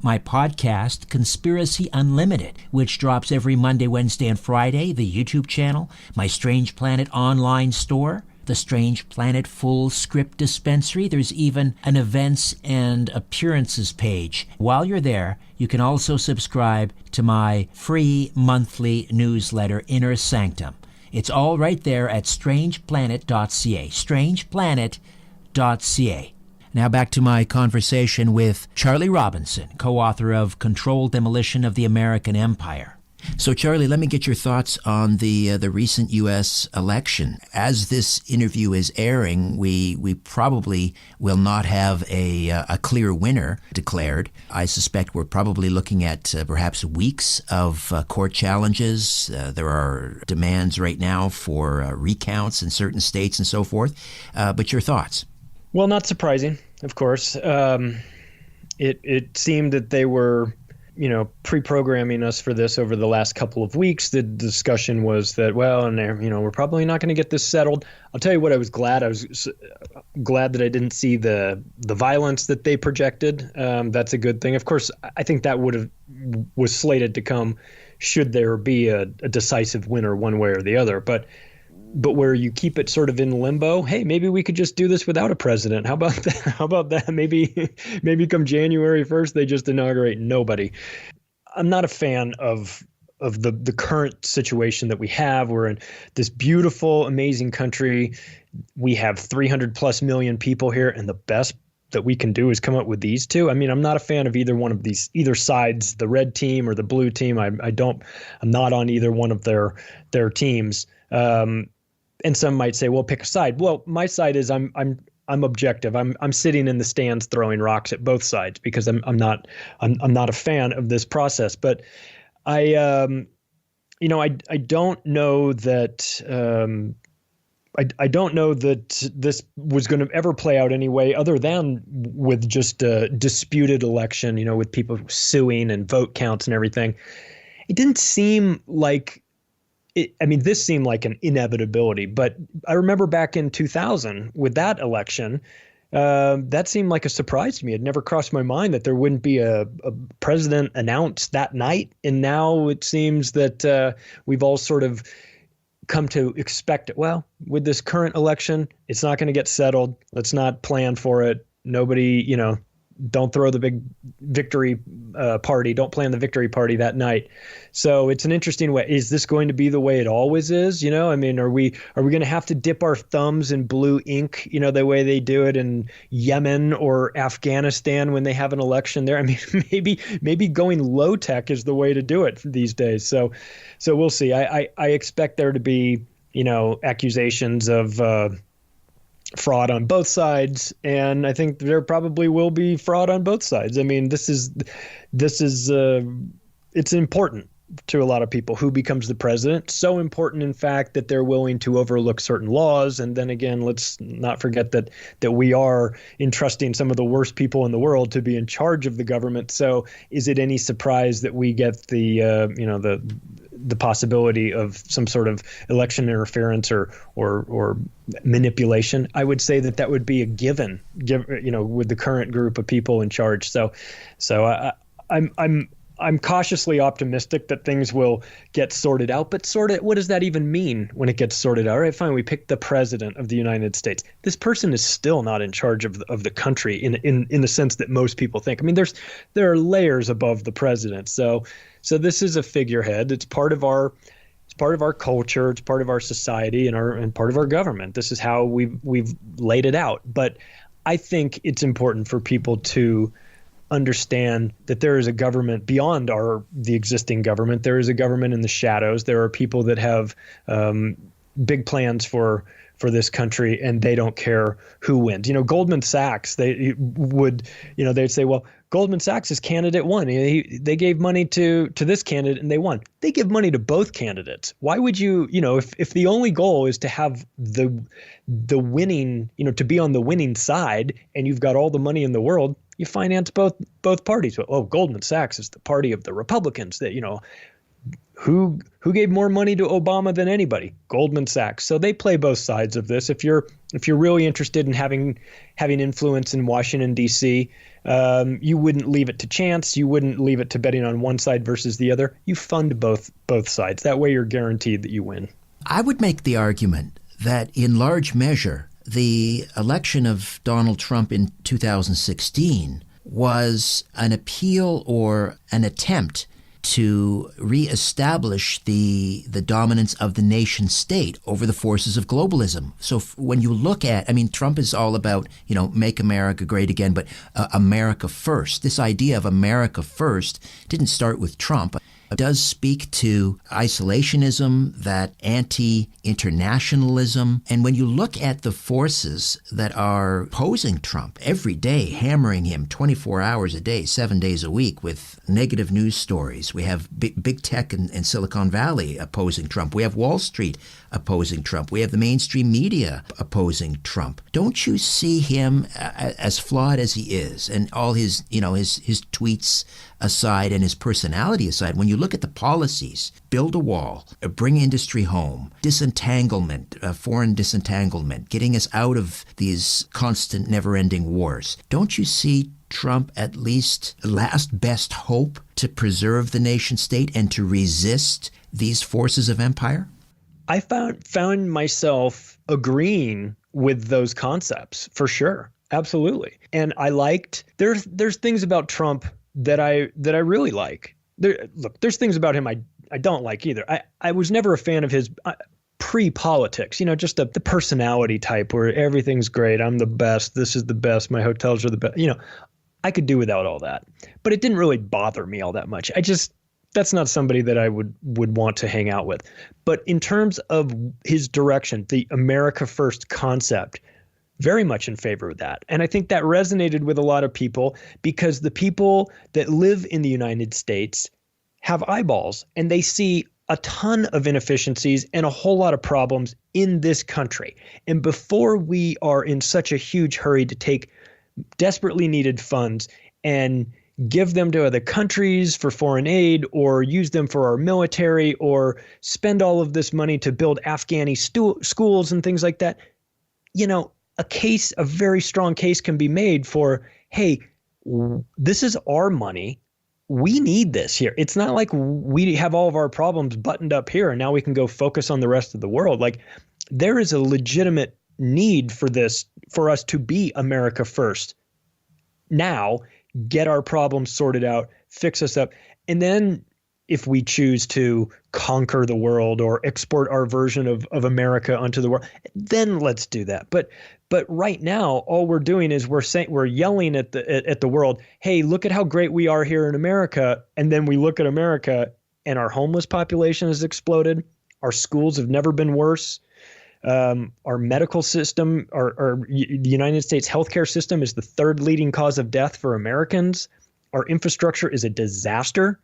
My podcast, Conspiracy Unlimited, which drops every Monday, Wednesday, and Friday. The YouTube channel. My Strange Planet online store. The Strange Planet full script dispensary. There's even an events and appearances page. While you're there, you can also subscribe to my free monthly newsletter, Inner Sanctum. It's all right there at strangeplanet.ca. strangeplanet.ca. Now back to my conversation with Charlie Robinson, co-author of Controlled Demolition of the American Empire. So, Charlie, let me get your thoughts on the recent U.S. election. As this interview is airing, we probably will not have a clear winner declared. I suspect we're probably looking at perhaps weeks of court challenges. There are demands right now for recounts in certain states and so forth. But your thoughts? Well, not surprising, of course. It seemed that they were pre-programming us for this over the last couple of weeks. The discussion was that, we're probably not going to get this settled. I'll tell you what, I was glad. I was glad that I didn't see the violence that they projected. That's a good thing. Of course, I think that was slated to come should there be a decisive winner one way or the other. But where you keep it sort of in limbo, hey, maybe we could just do this without a president. How about that? How about that? Maybe come January 1st, they just inaugurate nobody. I'm not a fan of the current situation that we have. We're in this beautiful, amazing country. We have 300 plus million people here, and the best that we can do is come up with these two. I mean, I'm not a fan of either one of these, either sides, the red team or the blue team. I'm not on either one of their teams. And some might say, well, pick a side. Well, my side is I'm objective. I'm sitting in the stands throwing rocks at both sides because I'm not a fan of this process. But I don't know that I don't know that this was going to ever play out anyway, other than with just a disputed election, with people suing and vote counts and everything. It didn't seem like this seemed like an inevitability, but I remember back in 2000 with that election, that seemed like a surprise to me. It never crossed my mind that there wouldn't be a president announced that night. And now it seems that we've all sort of come to expect it. Well, with this current election, it's not going to get settled. Let's not plan for it. Nobody, don't throw the big victory party. Don't plan the victory party that night. So it's an interesting way. Is this going to be the way it always is? Are we going to have to dip our thumbs in blue ink, the way they do it in Yemen or Afghanistan when they have an election there? I mean, maybe going low tech is the way to do it these days. So we'll see. I expect there to be, accusations of fraud on both sides, and I think there probably will be fraud on both sides. I mean, this is it's important to a lot of people who becomes the president. So important, in fact, that they're willing to overlook certain laws. And then again, let's not forget that we are entrusting some of the worst people in the world to be in charge of the government. So is it any surprise that we get the possibility of some sort of election interference or manipulation? I would say that would be a given, with the current group of people in charge. So I'm cautiously optimistic that things will get sorted out, but what does that even mean when it gets sorted out? All right, fine, we picked the president of the United States. This person is still not in charge of the country in the sense that most people think. I mean, there are layers above the president. So this is a figurehead. It's part of our culture. It's part of our society and part of our government. This is how we've laid it out. But I think it's important for people to understand that there is a government beyond the existing government. There is a government in the shadows. There are people that have big plans for this country, and they don't care who wins. Goldman Sachs, they'd say, well, Goldman Sachs' candidate won. They gave money to this candidate and they won. They give money to both candidates. Why would you, if the only goal is to have the winning, to be on the winning side, and you've got all the money in the world, you finance both parties. Oh, Goldman Sachs is the party of the Republicans that, who gave more money to Obama than anybody? Goldman Sachs. So they play both sides of this. If you're really interested in having influence in Washington, D.C., you wouldn't leave it to chance. You wouldn't leave it to betting on one side versus the other. You fund both sides. That way you're guaranteed that you win. I would make the argument that in large measure, the election of Donald Trump in 2016 was an appeal or an attempt to reestablish the dominance of the nation state over the forces of globalism. So when you look at, Trump is all about, make America great again, but America first. This idea of America first didn't start with Trump. It does speak to isolationism, that anti-internationalism. And when you look at the forces that are opposing Trump every day, hammering him 24 hours a day, 7 days a week with negative news stories. We have big tech in Silicon Valley opposing Trump. We have Wall Street opposing Trump. We have the mainstream media opposing Trump. Don't you see him as flawed as he is, and all his tweets aside and his personality aside, when you look at the policies, build a wall, bring industry home, disentanglement, foreign disentanglement, getting us out of these constant never-ending wars, don't you see Trump at least last best hope to preserve the nation state and to resist these forces of empire? I found myself agreeing with those concepts for sure. Absolutely. And I liked, there's things about Trump that I really like. There's things about him I don't like either. I was never a fan of his pre-politics, just the personality type where everything's great. I'm the best. This is the best. My hotels are the best. I could do without all that, but it didn't really bother me all that much. That's not somebody that I would want to hang out with. But in terms of his direction, the America First concept, very much in favor of that. And I think that resonated with a lot of people because the people that live in the United States have eyeballs and they see a ton of inefficiencies and a whole lot of problems in this country. And before we are in such a huge hurry to take desperately needed funds and give them to other countries for foreign aid or use them for our military or spend all of this money to build Afghani schools and things like that, a very strong case can be made for, hey, this is our money. We need this here. It's not like we have all of our problems buttoned up here and now we can go focus on the rest of the world. Like there is a legitimate need for this, for us to be America first. Now, get our problems sorted out, fix us up. And then if we choose to conquer the world or export our version of America onto the world, then let's do that. But right now, all we're doing is we're yelling at the world, hey, look at how great we are here in America. And then we look at America and our homeless population has exploded. Our schools have never been worse. Our medical system, the United States healthcare system is the third leading cause of death for Americans. Our infrastructure is a disaster.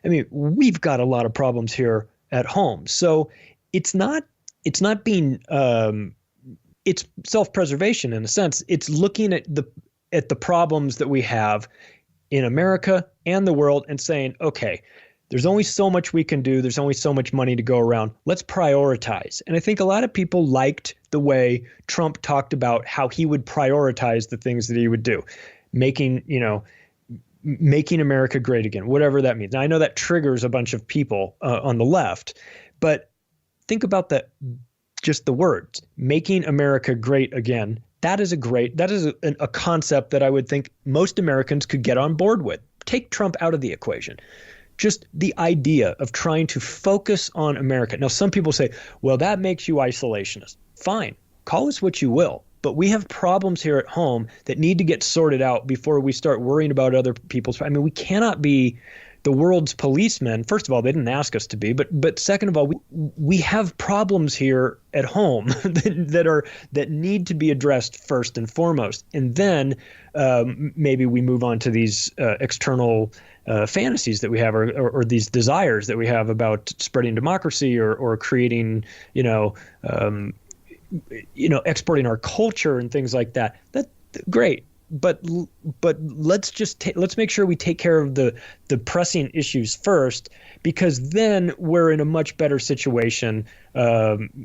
I mean, we've got a lot of problems here at home. So it's not being, it's self-preservation in a sense. It's looking at the problems that we have in America and the world and saying, okay, there's only so much we can do. There's only so much money to go around. Let's prioritize. And I think a lot of people liked the way Trump talked about how he would prioritize the things that he would do, making America great again, whatever that means. Now, I know that triggers a bunch of people on the left, but think about just the words, making America great again. That is a concept that I would think most Americans could get on board with. Take Trump out of the equation. Just the idea of trying to focus on America. Now, some people say, well, that makes you isolationist. Fine. Call us what you will. But we have problems here at home that need to get sorted out before we start worrying about other people's. I mean, we cannot be the world's policemen. First of all, they didn't ask us to be, but second of all, we have problems here at home that need to be addressed first and foremost, and then maybe we move on to these external fantasies that we have, or these desires that we have about spreading democracy or creating, exporting our culture and things like that. That's great. But let's make sure we take care of the pressing issues first, because then we're in a much better situation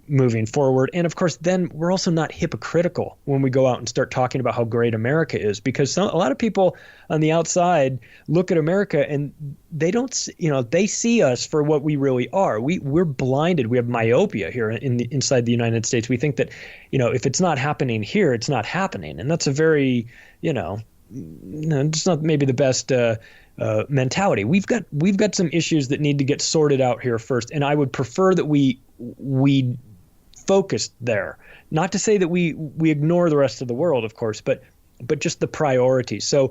moving forward. And of course, then we're also not hypocritical when we go out and start talking about how great America is, because a lot of people on the outside look at America and they don't, they see us for what we really are. We're blinded. We have myopia here inside the United States. We think that, if it's not happening here, it's not happening, and that's a very it's not maybe the best mentality. We've got some issues that need to get sorted out here first, and I would prefer that we focus there. Not to say that we ignore the rest of the world, of course, but just the priorities. So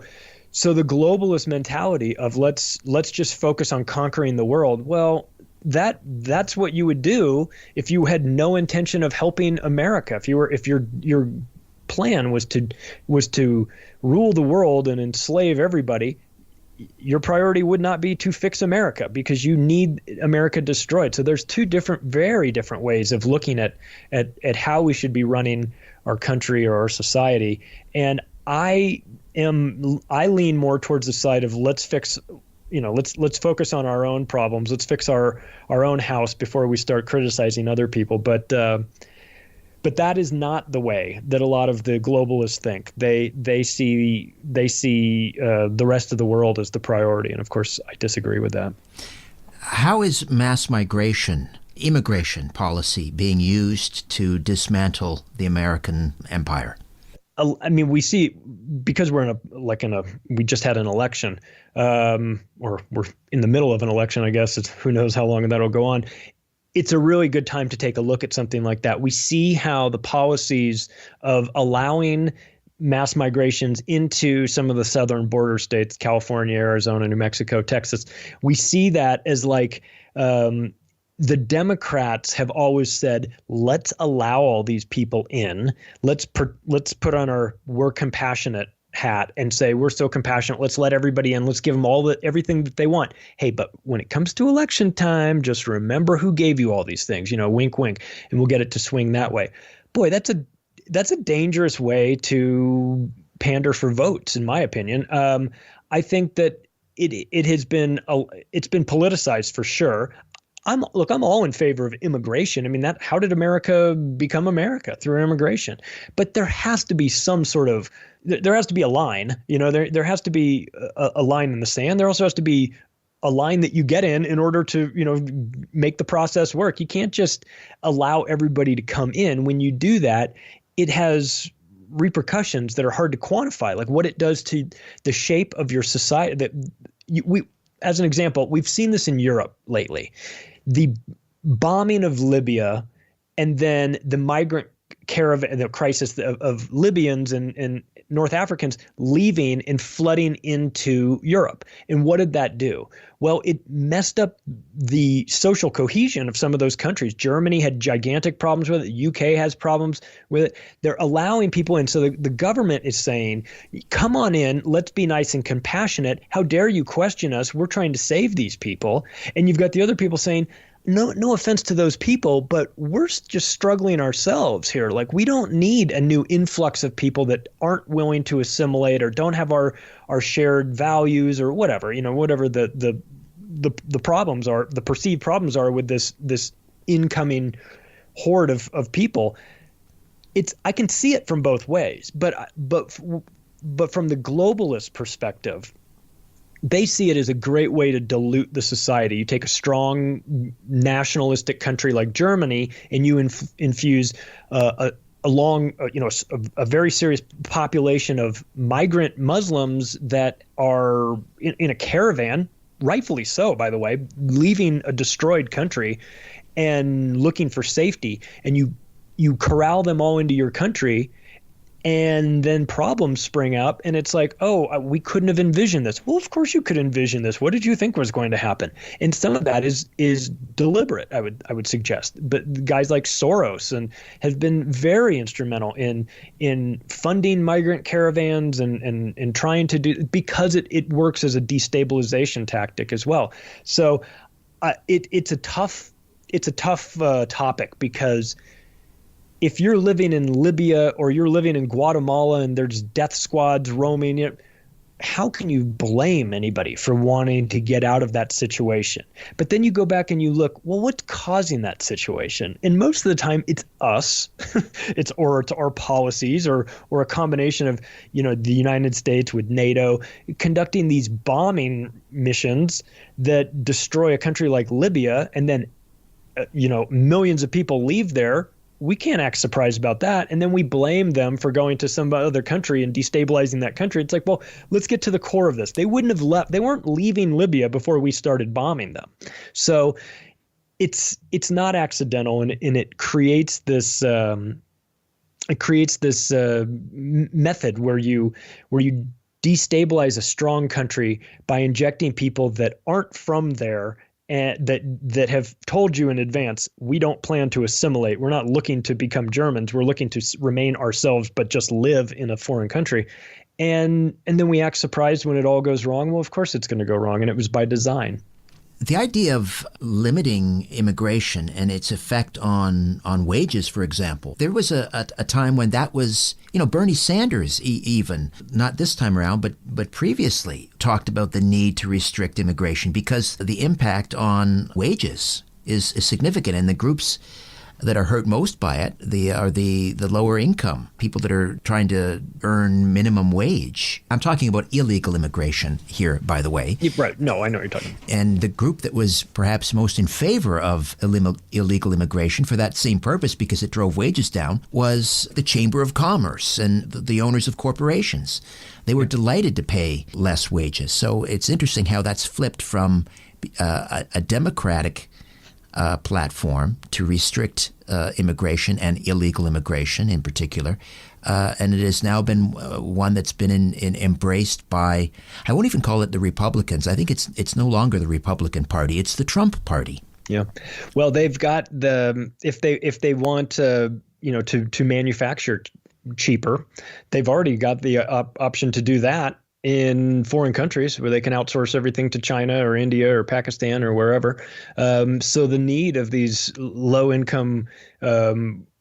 the globalist mentality of let's just focus on conquering the world. Well, that's what you would do if you had no intention of helping America. If your plan was to rule the world and enslave everybody, your priority would not be to fix America, because you need America destroyed. So there's two very different ways of looking at how we should be running our country or our society. And I lean more towards the side of let's fix, let's focus on our own problems. Let's fix our own house before we start criticizing other people. But that is not the way that a lot of the globalists think. They see the rest of the world as the priority, and of course I disagree with that. How is mass immigration policy being used to dismantle the American empire? I mean, we see, because we're we just had an election, or we're in the middle of an election, I guess. Who knows how long that'll go on. It's a really good time to take a look at something like that. We see how the policies of allowing mass migrations into some of the southern border states, California, Arizona, New Mexico, Texas, we see that as the Democrats have always said, let's allow all these people in. Let's put on our we're compassionate hat and say we're so compassionate. Let's let everybody in. Let's give them everything that they want. Hey, but when it comes to election time, just remember who gave you all these things. Wink, wink, and we'll get it to swing that way. Boy, that's a dangerous way to pander for votes, in my opinion. I think that it has been it's been politicized for sure. I'm all in favor of immigration. I mean, how did America become America? Through immigration. But there has to be there has to be a line. There has to be a line in the sand. There also has to be a line that you get in order to, make the process work. You can't just allow everybody to come in. When you do that, it has repercussions that are hard to quantify, like what it does to the shape of your society. As an example, we've seen this in Europe lately. The bombing of Libya, and then the migrant caravan, the crisis of Libyans and North Africans leaving and flooding into Europe. And what did that do? Well, it messed up the social cohesion of some of those countries. Germany had gigantic problems with it. The UK has problems with it. They're allowing people in. So the government is saying, come on in, let's be nice and compassionate. How dare you question us? We're trying to save these people. And you've got the other people saying, no offense to those people, but we're just struggling ourselves here. Like, we don't need a new influx of people that aren't willing to assimilate or don't have our shared values or whatever, whatever the problems are, the perceived problems are with this incoming horde of people. I can see it from both ways, but from the globalist perspective, they see it as a great way to dilute the society. You take a strong nationalistic country like Germany, and you infuse a very serious population of migrant Muslims that are in a caravan, rightfully so, by the way, leaving a destroyed country and looking for safety. And you corral them all into your country, And then problems spring up, and it's like, oh, we couldn't have envisioned this. Well, of course you could envision this. What did you think was going to happen? And some of that is deliberate, I would suggest. But guys like Soros and have been very instrumental in funding migrant caravans and trying to do, because it works as a destabilization tactic as well. So it's a tough topic, because if you're living in Libya or you're living in Guatemala and there's death squads roaming, how can you blame anybody for wanting to get out of that situation? But then you go back and you look, well, what's causing that situation? And most of the time it's us, it's our policies or a combination of, the United States with NATO conducting these bombing missions that destroy a country like Libya, and then, millions of people leave there. We can't act surprised about that. And then we blame them for going to some other country and destabilizing that country. It's like, well, let's get to the core of this. They wouldn't have left. They weren't leaving Libya before we started bombing them. So it's not accidental, and it creates this method where you destabilize a strong country by injecting people that aren't from there, and that have told you in advance, we don't plan to assimilate. We're not looking to become Germans. We're looking to remain ourselves, but just live in a foreign country. And then we act surprised when it all goes wrong. Well, of course it's going to go wrong, and it was by design. The idea of limiting immigration and its effect on wages, for example, there was a time when that was, Bernie Sanders even, not this time around, but previously talked about the need to restrict immigration because the impact on wages is significant, and the groups that are hurt most by it are the lower income people that are trying to earn minimum wage. I'm talking about illegal immigration here, by the way. Right. No, I know what you're talking about. And the group that was perhaps most in favor of illegal immigration for that same purpose, because it drove wages down, was the Chamber of Commerce and the owners of corporations. They were delighted to pay less wages. So it's interesting how that's flipped from a democratic platform to restrict immigration and illegal immigration in particular. And it has now been one that's been embraced by, I won't even call it the Republicans. I think it's no longer the Republican Party. It's the Trump Party. Yeah. Well, they've got if they want to manufacture cheaper, they've already got the option to do that in foreign countries where they can outsource everything to China or India or Pakistan or wherever. So the need of these low-income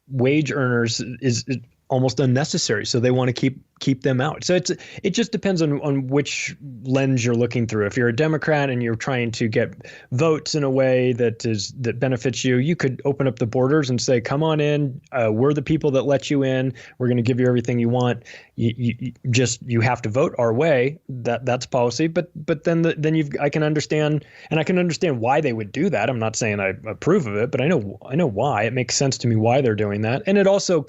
wage earners is almost unnecessary. So they want to keep them out. So it just depends on which lens you're looking through. If you're a Democrat and you're trying to get votes in a way that benefits you, you could open up the borders and say, come on in. We're the people that let you in. We're going to give you everything you want. You have to vote our way. That's policy. But then I can understand, and I can understand why they would do that. I'm not saying I approve of it, but I know why. It makes sense to me why they're doing that. And it also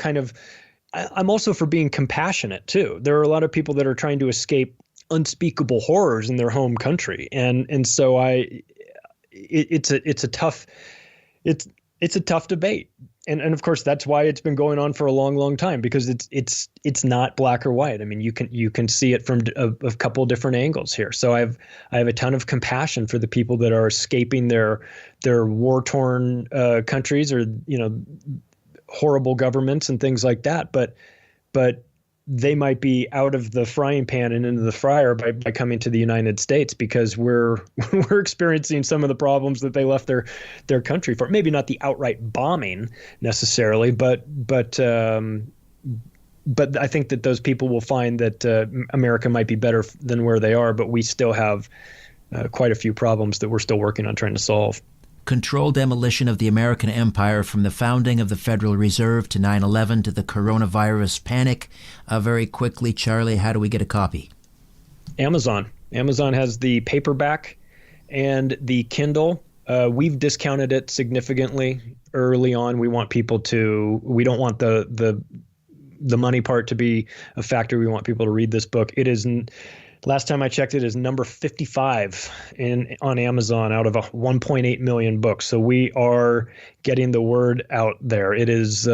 I'm also for being compassionate too. There are a lot of people that are trying to escape unspeakable horrors in their home country, and so it's a tough debate, and of course that's why it's been going on for a long time, because it's not black or white. I mean, you can see it from a couple different angles here. So I have a ton of compassion for the people that are escaping their war-torn countries, or horrible governments and things like that, but they might be out of the frying pan and into the fryer by coming to the United States, because we're experiencing some of the problems that they left their country for. Maybe not the outright bombing necessarily, but I think that those people will find that America might be better than where they are, but we still have quite a few problems that we're still working on trying to solve. Controlled demolition of the American empire, from the founding of the Federal Reserve to 9/11 to the coronavirus panic. Very quickly, Charlie, how do we get a copy? Amazon. Amazon has the paperback and the Kindle. We've discounted it significantly early on. We want people to. We don't want the money part to be a factor. We want people to read this book. It isn't. Last time I checked, it is number 55 on Amazon out of 1.8 million books. So we are getting the word out there. It is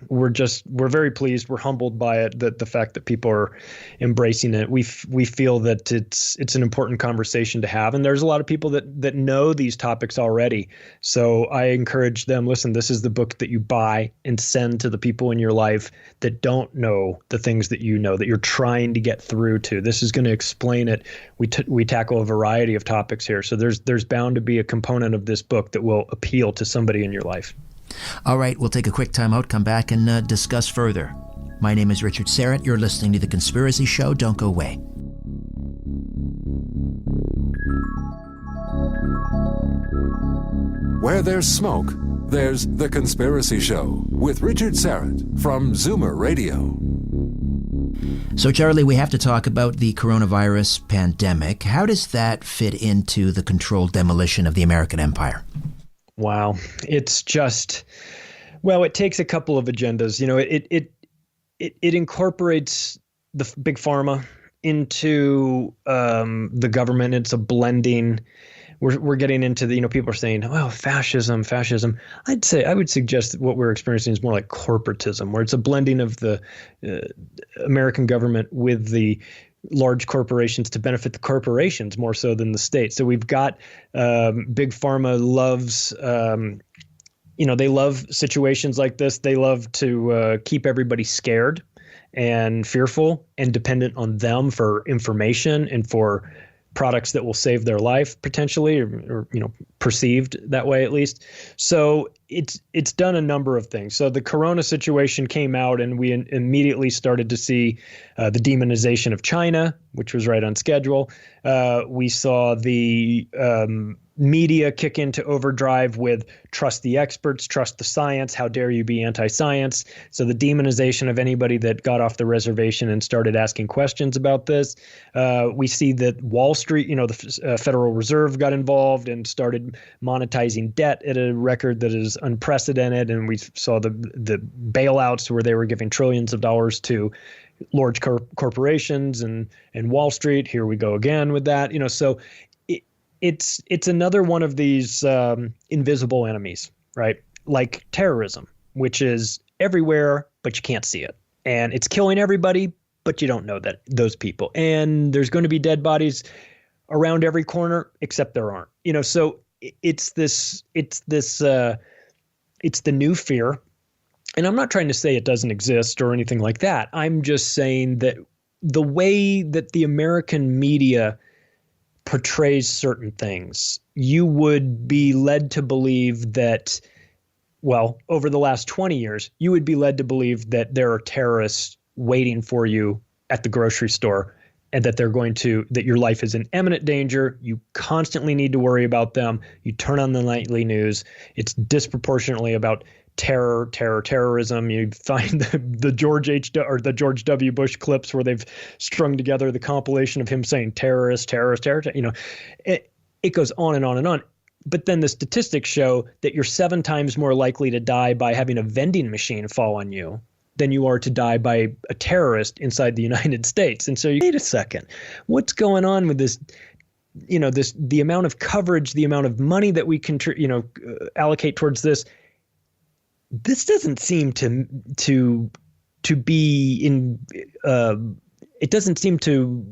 we're very pleased. We're humbled by it, that the fact that people are embracing it. We feel that it's an important conversation to have. And there's a lot of people that know these topics already. So I encourage them, listen, this is the book that you buy and send to the people in your life that don't know the things that you know, that you're trying to get through to. This is going to explain it. We tackle a variety of topics here. So there's bound to be a component of this book that will appeal to somebody in your life. All right, we'll take a quick time out, come back, and discuss further. My name is Richard Serrett. You're listening to The Conspiracy Show. Don't go away. Where there's smoke, there's The Conspiracy Show with Richard Serrett from Zoomer Radio. So, Charlie, we have to talk about the coronavirus pandemic. How does that fit into the controlled demolition of the American empire? Wow. It's just, well, it takes a couple of agendas. You know, it incorporates the big pharma into the government. It's a blending. We're getting into the, people are saying, well, fascism. I would suggest that what we're experiencing is more like corporatism, where it's a blending of the American government with the large corporations to benefit the corporations more so than the state. So we've got big pharma loves, they love situations like this. They love to keep everybody scared and fearful and dependent on them for information and for products that will save their life potentially, or perceived that way at least. So it's done a number of things. So the corona situation came out, and we immediately started to see the demonization of China, which was right on schedule. We saw the media kick into overdrive with trust the experts, trust the science. How dare you be anti-science? So the demonization of anybody that got off the reservation and started asking questions about this. We see that Wall Street, the Federal Reserve got involved and started monetizing debt at a record that is unprecedented. And we saw the bailouts where they were giving trillions of dollars to large corporations and Wall Street. Here we go again with that. So it's another one of these invisible enemies, right? Like terrorism, which is everywhere, but you can't see it. And it's killing everybody, but you don't know that those people. And there's going to be dead bodies around every corner, except there aren't. So it's the new fear. And I'm not trying to say it doesn't exist or anything like that. I'm just saying that the way that the American media portrays certain things, you would be led to believe that, well, over the last 20 years, you would be led to believe that there are terrorists waiting for you at the grocery store, and that that your life is in imminent danger. You constantly need to worry about them. You turn on the nightly news. It's disproportionately about terrorism. You find the George W. Bush clips where they've strung together the compilation of him saying terrorist. It goes on and on and on. But then the statistics show that you're 7 times more likely to die by having a vending machine fall on you than you are to die by a terrorist inside the United States. And so wait a second, what's going on with this? The amount of coverage, the amount of money that we can, allocate towards this. This doesn't seem to be in. It doesn't seem to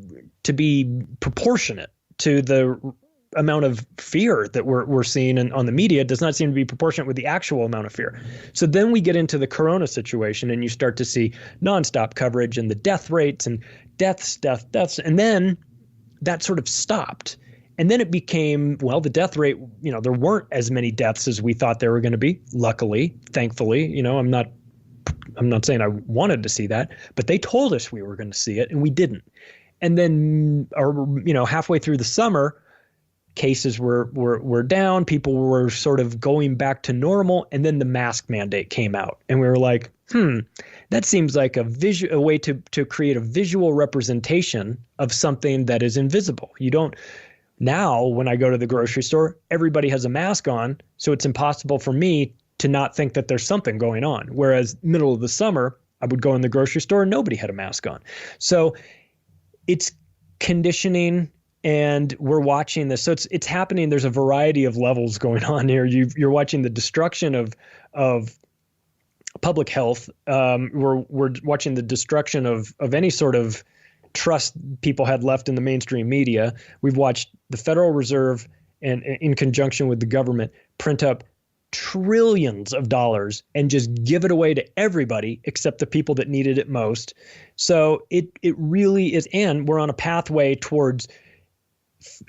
be proportionate to the amount of fear that we're seeing on the media. It does not seem to be proportionate with the actual amount of fear. So then we get into the corona situation, and you start to see nonstop coverage and the death rates and deaths, and then that sort of stopped. And then it became, well, the death rate, there weren't as many deaths as we thought there were going to be. Luckily, thankfully, I'm not saying I wanted to see that, but they told us we were going to see it, and we didn't. And then, halfway through the summer, cases were down. People were sort of going back to normal. And then the mask mandate came out, and we were like, that seems like a way to create a visual representation of something that is invisible. Now, when I go to the grocery store, everybody has a mask on, so it's impossible for me to not think that there's something going on. Whereas middle of the summer, I would go in the grocery store and nobody had a mask on. So it's conditioning, and we're watching this. So it's happening. There's a variety of levels going on here. You're watching the destruction of public health. We're watching the destruction of any sort of trust people had left in the mainstream media. We've watched the Federal Reserve and in conjunction with the government print up trillions of dollars and just give it away to everybody except the people that needed it most. So it really is. And we're on a pathway towards,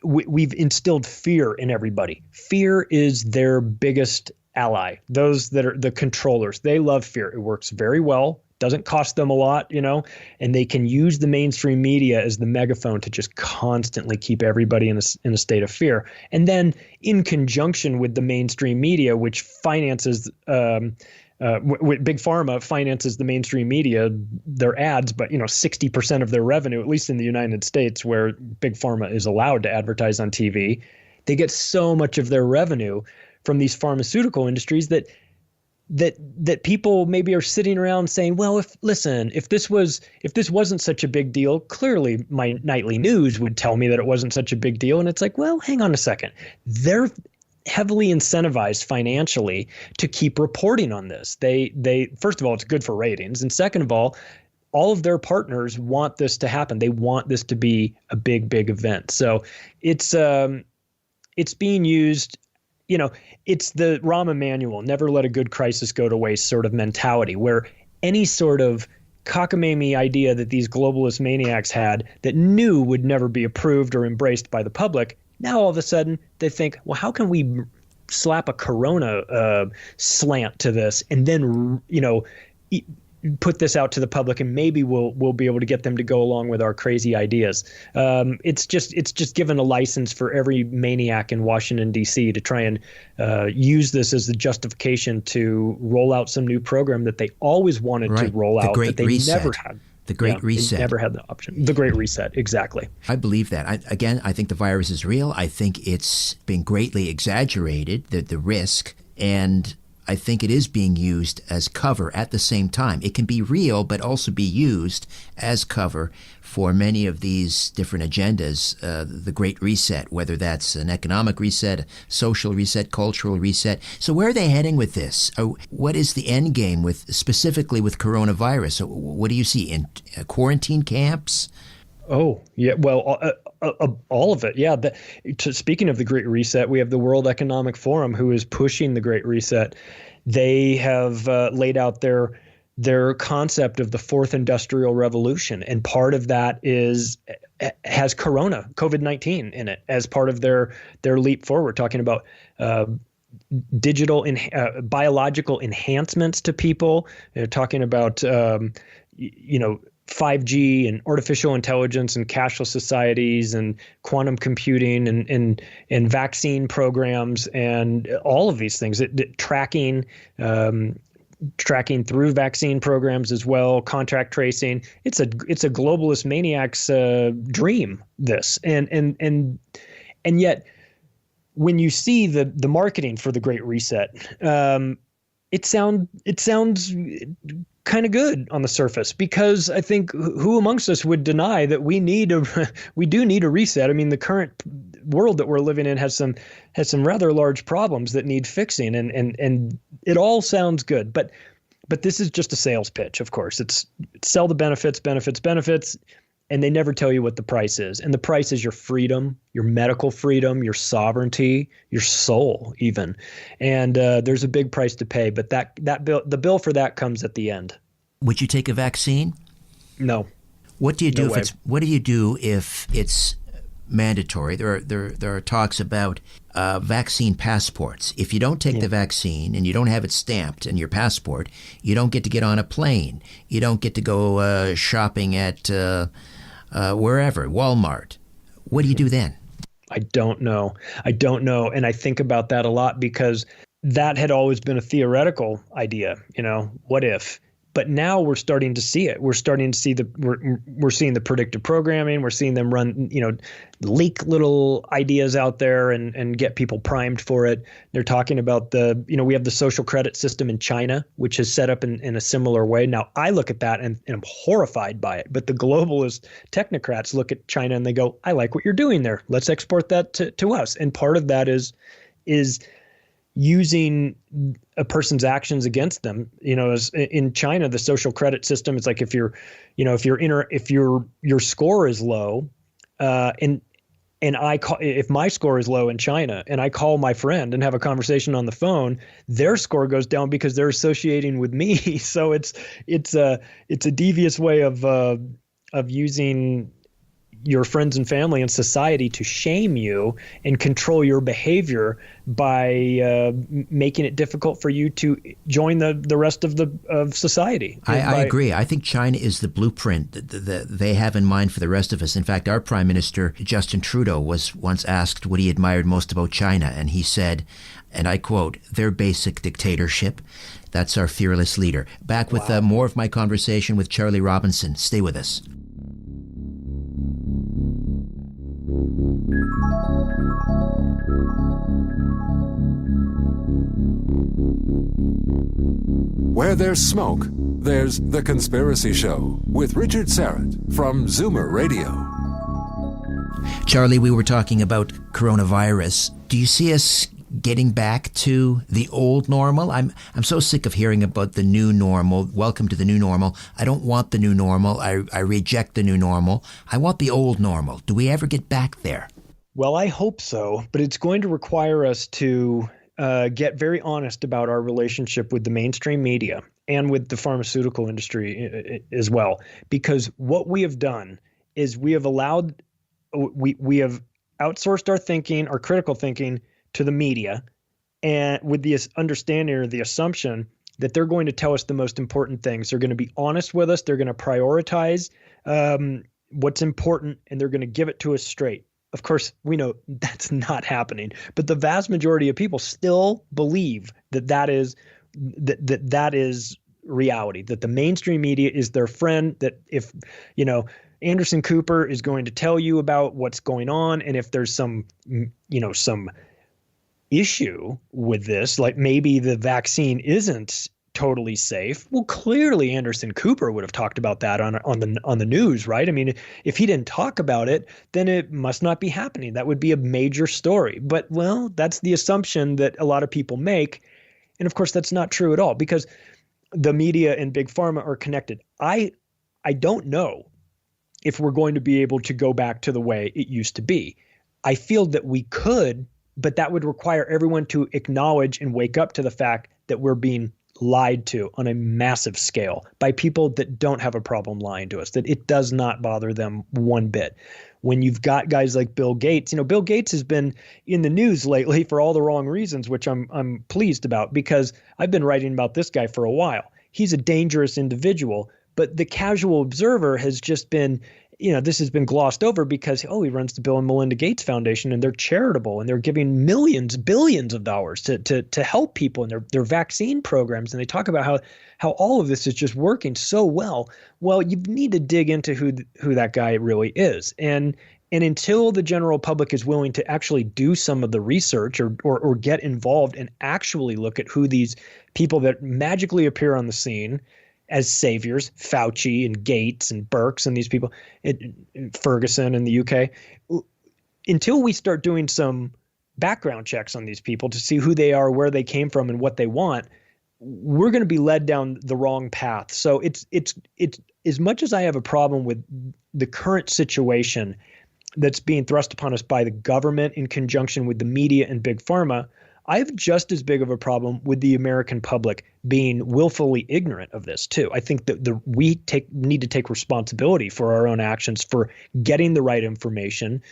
we've instilled fear in everybody. Fear is their biggest ally. Those that are the controllers, they love fear. It works very well. Doesn't cost them a lot, and they can use the mainstream media as the megaphone to just constantly keep everybody in a state of fear. And then in conjunction with the mainstream media, which finances, Big Pharma finances the mainstream media, their ads, but 60% of their revenue, at least in the United States, where Big Pharma is allowed to advertise on TV, they get so much of their revenue from these pharmaceutical industries that people maybe are sitting around saying, well, if this wasn't such a big deal, clearly my nightly news would tell me that it wasn't such a big deal. And it's like, well, hang on a second. They're heavily incentivized financially to keep reporting on this. They first of all, it's good for ratings. And second of all of their partners want this to happen. They want this to be a big, big event. So it's being used. It's the Rahm Emanuel, never let a good crisis go to waste sort of mentality, where any sort of cockamamie idea that these globalist maniacs had that knew would never be approved or embraced by the public, now all of a sudden they think, well, how can we slap a Corona slant to this and then, put this out to the public, and maybe we'll be able to get them to go along with our crazy ideas. It's just given a license for every maniac in Washington, D.C. to try and use this as the justification to roll out some new program that they always wanted to roll out, Great that they Reset. never had. The Great Reset. They never had the option. The Great Reset, exactly. I believe that. I think the virus is real. I think it's been greatly exaggerated, the risk, and I think it is being used as cover at the same time. It can be real, but also be used as cover for many of these different agendas. The Great Reset, whether that's an economic reset, social reset, cultural reset. So where are they heading with this? What is the end game specifically with coronavirus? What do you see in quarantine camps? Oh, yeah. Well, all of it. Yeah. Speaking of the Great Reset, we have the World Economic Forum, who is pushing the Great Reset. They have laid out their concept of the fourth industrial revolution. And part of that has COVID-19 in it as part of their leap forward, talking about digital biological enhancements to people. They're talking about 5G and artificial intelligence and cashless societies and quantum computing and vaccine programs and all of these things. Tracking through vaccine programs as well, contact tracing. It's a globalist maniac's dream. This and yet when you see the marketing for the Great Reset, it sounds kind of good on the surface, because I think who amongst us would deny that we do need a reset? I mean, the current world that we're living in has some rather large problems that need fixing, and it all sounds good, but this is just a sales pitch. Of course, it's sell the benefits, and they never tell you what the price is. And the price is your freedom, your medical freedom, your sovereignty, your soul even. And there's a big price to pay, but the bill for that comes at the end. Would you take a vaccine? No. What do you do if it's mandatory? There are talks about vaccine passports. If you don't take the vaccine and you don't have it stamped in your passport, you don't get to get on a plane. You don't get to go shopping at wherever, Walmart. What do you do then? I don't know. And I think about that a lot, because that had always been a theoretical idea. What if? But now we're starting to see it. We're starting to see we're seeing the predictive programming. We're seeing them run, leak little ideas out there and get people primed for it. They're talking about we have the social credit system in China, which is set up in a similar way. Now, I look at that and I'm horrified by it. But the globalist technocrats look at China and they go, I like what you're doing there. Let's export that to us. And part of that is using a person's actions against them. As in China, the social credit system, it's like if your score is low, and if my score is low in China and I call my friend and have a conversation on the phone, their score goes down because they're associating with me. So it's a devious way of using your friends and family and society to shame you and control your behavior by making it difficult for you to join the rest of society. I agree. I think China is the blueprint that they have in mind for the rest of us. In fact, our Prime Minister, Justin Trudeau, was once asked what he admired most about China, and he said, and I quote, "Their basic dictatorship." That's our fearless leader. Back with more of my conversation with Charlie Robinson. Stay with us. Where there's smoke, there's The Conspiracy Show with Richard Serrett from Zoomer Radio. Charlie, we were talking about coronavirus. Do you see us getting back to the old normal? I'm so sick of hearing about the new normal. Welcome to the new normal. I don't want the new normal. I reject the new normal. I want the old normal. Do we ever get back there? Well, I hope so, but it's going to require us to get very honest about our relationship with the mainstream media and with the pharmaceutical industry as well. Because what we have done is we have outsourced our thinking, our critical thinking, to the media, and with the understanding or the assumption that they're going to tell us the most important things. They're going to be honest with us. They're going to prioritize what's important, and they're going to give it to us straight. Of course, we know that's not happening, but the vast majority of people still believe that is reality, that the mainstream media is their friend, that if, Anderson Cooper is going to tell you about what's going on, and if there's some issue with this, like maybe the vaccine isn't totally safe. Well, clearly Anderson Cooper would have talked about that on the news, right? I mean, if he didn't talk about it, then it must not be happening. That would be a major story. But well, that's the assumption that a lot of people make. And of course, that's not true at all, because the media and big pharma are connected. I don't know if we're going to be able to go back to the way it used to be. I feel that we could, but that would require everyone to acknowledge and wake up to the fact that we're being lied to on a massive scale by people that don't have a problem lying to us, that it does not bother them one bit. When you've got guys like Bill Gates, Bill Gates has been in the news lately for all the wrong reasons, which I'm pleased about, because I've been writing about this guy for a while. He's a dangerous individual, but the casual observer has just been, this has been glossed over because, he runs the Bill and Melinda Gates Foundation, and they're charitable, and they're giving millions, billions of dollars to help people in their vaccine programs. And they talk about how all of this is just working so well. Well, you need to dig into who that guy really is. And until the general public is willing to actually do some of the research or get involved and actually look at who these people that magically appear on the scene as saviors, Fauci and Gates and Birx and these people, Ferguson in the UK, until we start doing some background checks on these people to see who they are, where they came from, and what they want, we're going to be led down the wrong path. So it's as much as I have a problem with the current situation that's being thrust upon us by the government in conjunction with the media and big pharma, I have just as big of a problem with the American public being willfully ignorant of this too. I think that we need to take responsibility for our own actions, for getting the right information,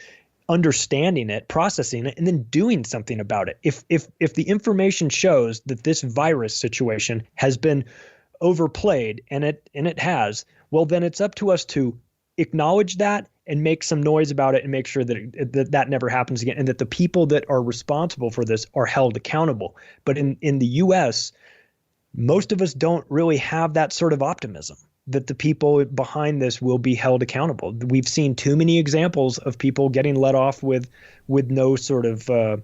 understanding it, processing it, and then doing something about it. If the information shows that this virus situation has been overplayed, and it has, well, then it's up to us to acknowledge that and make some noise about it and make sure that never happens again, and that the people that are responsible for this are held accountable. But in the U.S., most of us don't really have that sort of optimism that the people behind this will be held accountable. We've seen too many examples of people getting let off with no sort of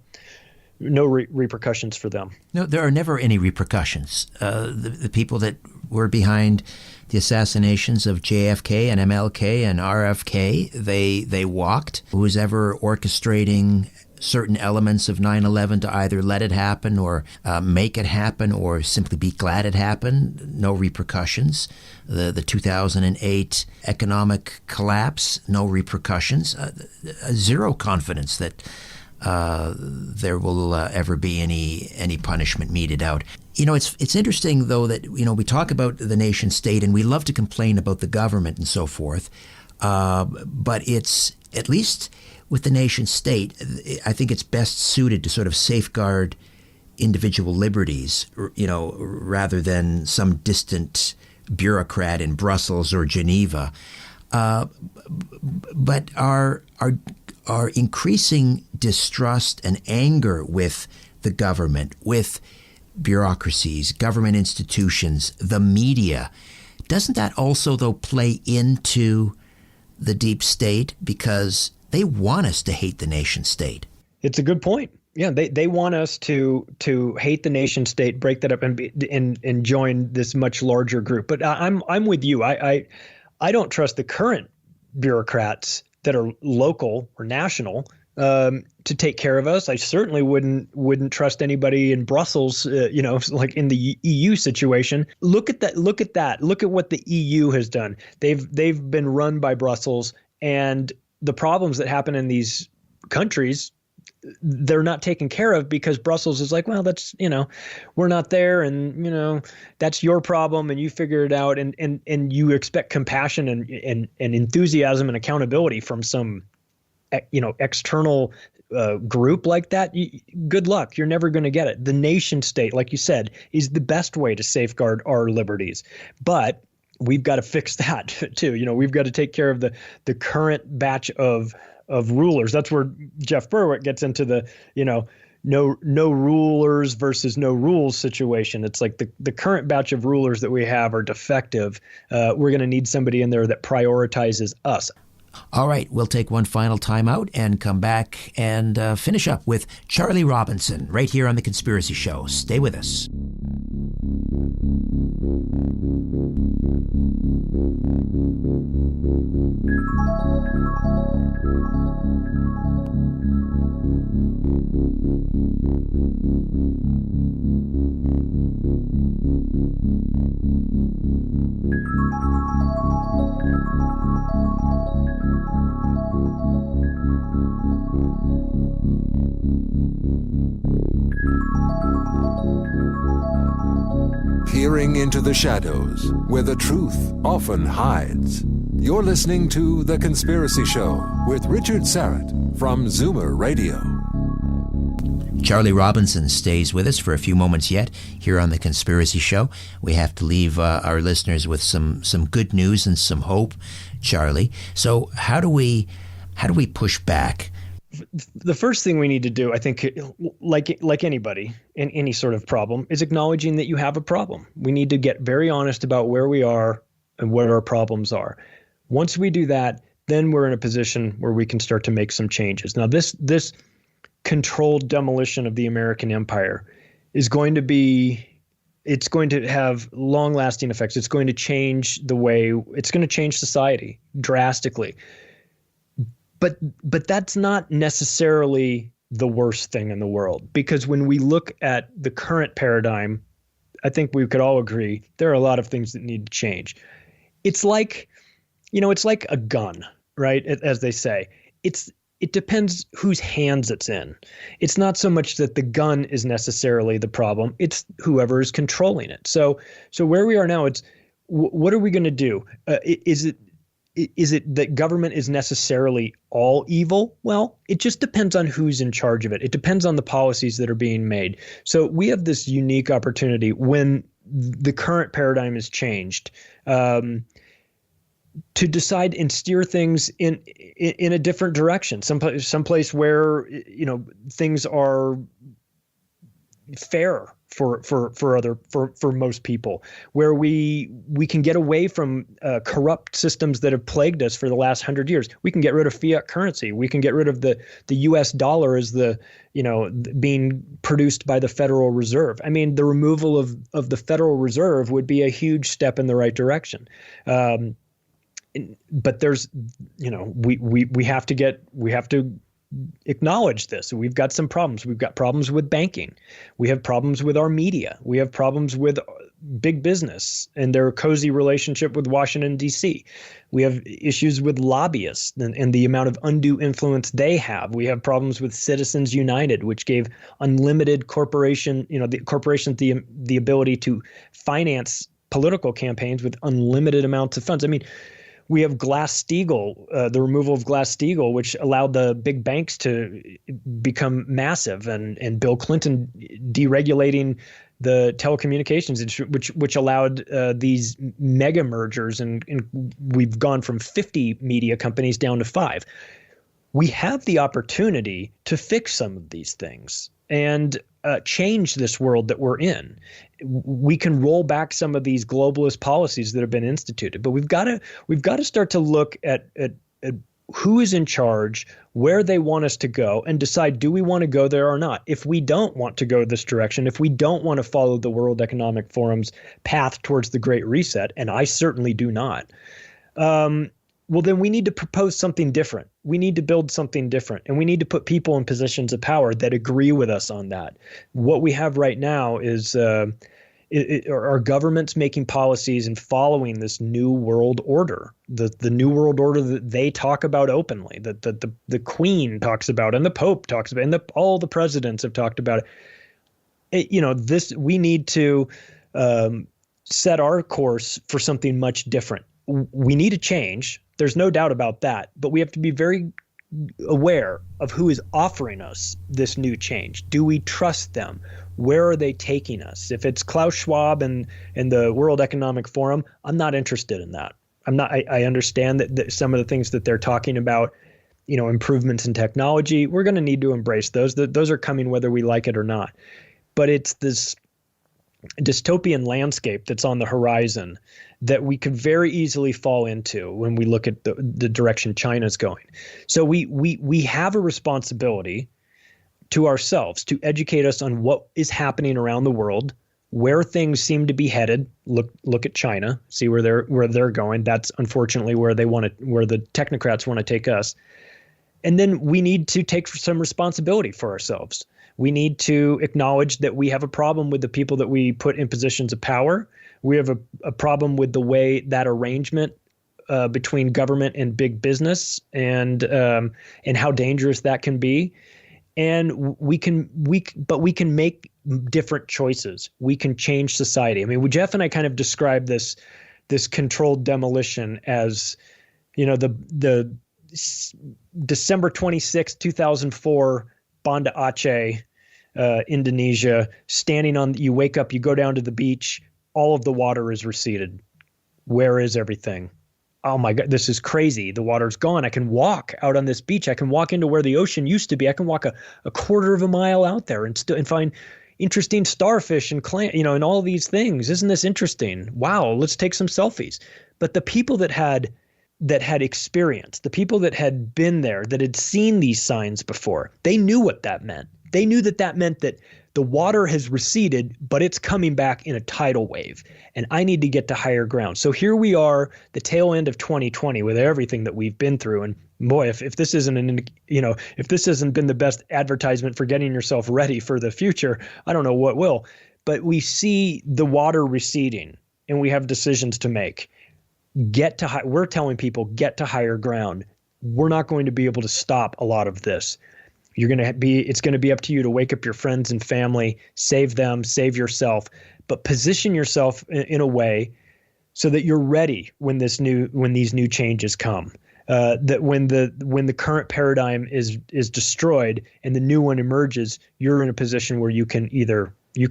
no repercussions for them. No, there are never any repercussions. The people that were behind the assassinations of JFK and MLK and RFK, they walked. Who was ever orchestrating certain elements of 9/11 to either let it happen or make it happen or simply be glad it happened, no repercussions. The 2008 economic collapse, no repercussions. Zero confidence that there will ever be any punishment meted out. It's interesting, though, that, we talk about the nation state and we love to complain about the government and so forth. But it's, at least with the nation state, I think it's best suited to sort of safeguard individual liberties, rather than some distant bureaucrat in Brussels or Geneva. But our increasing distrust and anger with the government, with bureaucracies, government institutions, the media, doesn't that also, though, play into the deep state, because they want us to hate the nation state? It's a good point. Yeah, they want us to hate the nation state, break that up, and join this much larger group. But I'm with you. I don't trust the current bureaucrats that are local or national to take care of us. I certainly wouldn't trust anybody in Brussels, like in the EU situation. Look at that. Look at what the EU has done. They've been run by Brussels, and the problems that happen in these countries, they're not taken care of because Brussels is like, well, that's, we're not there, and, that's your problem and you figure it out. And you expect compassion and enthusiasm and accountability from some, external group like that. Good luck. You're never going to get it. The nation state, like you said, is the best way to safeguard our liberties. But we've got to fix that too. We've got to take care of the current batch of rulers. That's where Jeff Berwick gets into the, no rulers versus no rules situation. It's like the current batch of rulers that we have are defective. We're going to need somebody in there that prioritizes us. All right, we'll take one final time out and come back and finish up with Charlie Robinson right here on The Conspiracy Show. Stay with us. Peering into the shadows where the truth often hides. You're listening to The Conspiracy Show with Richard Serrett from Zoomer Radio. Charlie Robinson stays with us for a few moments yet here on The Conspiracy Show. We have to leave our listeners with some good news and some hope, Charlie. So how do we push back? The first thing we need to do, I think, like anybody in any sort of problem, is acknowledging that you have a problem. We need to get very honest about where we are and what our problems are. Once we do that, then we're in a position where we can start to make some changes. Now, this controlled demolition of the American empire is going to have long-lasting effects. It's going to change it's going to change society drastically. But that's not necessarily the worst thing in the world, because when we look at the current paradigm, I think we could all agree there are a lot of things that need to change. It's like, it's like a gun, right? As they say, it depends whose hands it's in. It's not so much that the gun is necessarily the problem. It's whoever is controlling it. So where we are now, it's what are we going to do? Is it that government is necessarily all evil? Well, it just depends on who's in charge of it. It depends on the policies that are being made. So we have this unique opportunity when the current paradigm is changed to decide and steer things in a different direction, someplace where things are fair for most people, where we can get away from corrupt systems that have plagued us for the last 100 years. We can get rid of fiat currency. We can get rid of the U.S. dollar as being produced by the Federal Reserve. I mean, the removal of the Federal Reserve would be a huge step in the right direction. But there's, we have to acknowledge this. We've got some problems. We've got problems with banking. We have problems with our media. We have problems with big business and their cozy relationship with Washington, D.C. We have issues with lobbyists and the amount of undue influence they have. We have problems with Citizens United, which gave unlimited the corporations the ability to finance political campaigns with unlimited amounts of funds. I mean, we have Glass-Steagall, the removal of Glass-Steagall, which allowed the big banks to become massive, and Bill Clinton deregulating the telecommunications industry, which allowed these mega mergers, and we've gone from 50 media companies down to 5. We have the opportunity to fix some of these things and change this world that we're in. We can roll back some of these globalist policies that have been instituted, but we've got to start to look at who is in charge, where they want us to go, and decide, do we want to go there or not? If we don't want to go this direction, if we don't want to follow the World Economic Forum's path towards the Great Reset, and I certainly do not, well, then we need to propose something different. We need to build something different, and we need to put people in positions of power that agree with us on that. What we have right now is our governments making policies and following this new world order, the new world order that they talk about openly, that the Queen talks about, and the Pope talks about, and all the presidents have talked about it. We need to set our course for something much different. We need a change. There's no doubt about that, but we have to be very aware of who is offering us this new change. Do we trust them? Where are they taking us? If it's Klaus Schwab and the World Economic Forum, I'm not interested in that. I understand that some of the things that they're talking about, improvements in technology, we're going to need to embrace those. Those are coming whether we like it or not. But it's this dystopian landscape that's on the horizon that we could very easily fall into when we look at the direction China's going. So we have a responsibility to ourselves to educate us on what is happening around the world, where things seem to be headed. Look at China, see where they're going. That's unfortunately where the technocrats want to take us. And then we need to take some responsibility for ourselves. We need to acknowledge that we have a problem with the people that we put in positions of power. We have a problem with the way that arrangement between government and big business, and how dangerous that can be. And we can make different choices. We can change society. I mean, Jeff and I kind of described this controlled demolition as, the December 26, 2004, Banda Aceh, Indonesia, you wake up, you go down to the beach, all of the water is receded. Where is everything? Oh my God, this is crazy. The water's gone. I can walk out on this beach. I can walk into where the ocean used to be. I can walk a quarter of a mile out there and find interesting starfish and and all these things. Isn't this interesting? Wow, let's take some selfies. But the people that had experience, the people that had been there, that had seen these signs before, they knew what that meant. They knew that meant that the water has receded, but it's coming back in a tidal wave, and I need to get to higher ground. So here we are, the tail end of 2020, with everything that we've been through. And boy, if this isn't if this hasn't been the best advertisement for getting yourself ready for the future, I don't know what will. But we see the water receding, and we have decisions to make. We're telling people, get to higher ground. We're not going to be able to stop a lot of this. It's going to be up to you to wake up your friends and family, save them, save yourself, but position yourself in a way so that you're ready when these new changes come. That when the current paradigm is destroyed and the new one emerges, you're in a position where you can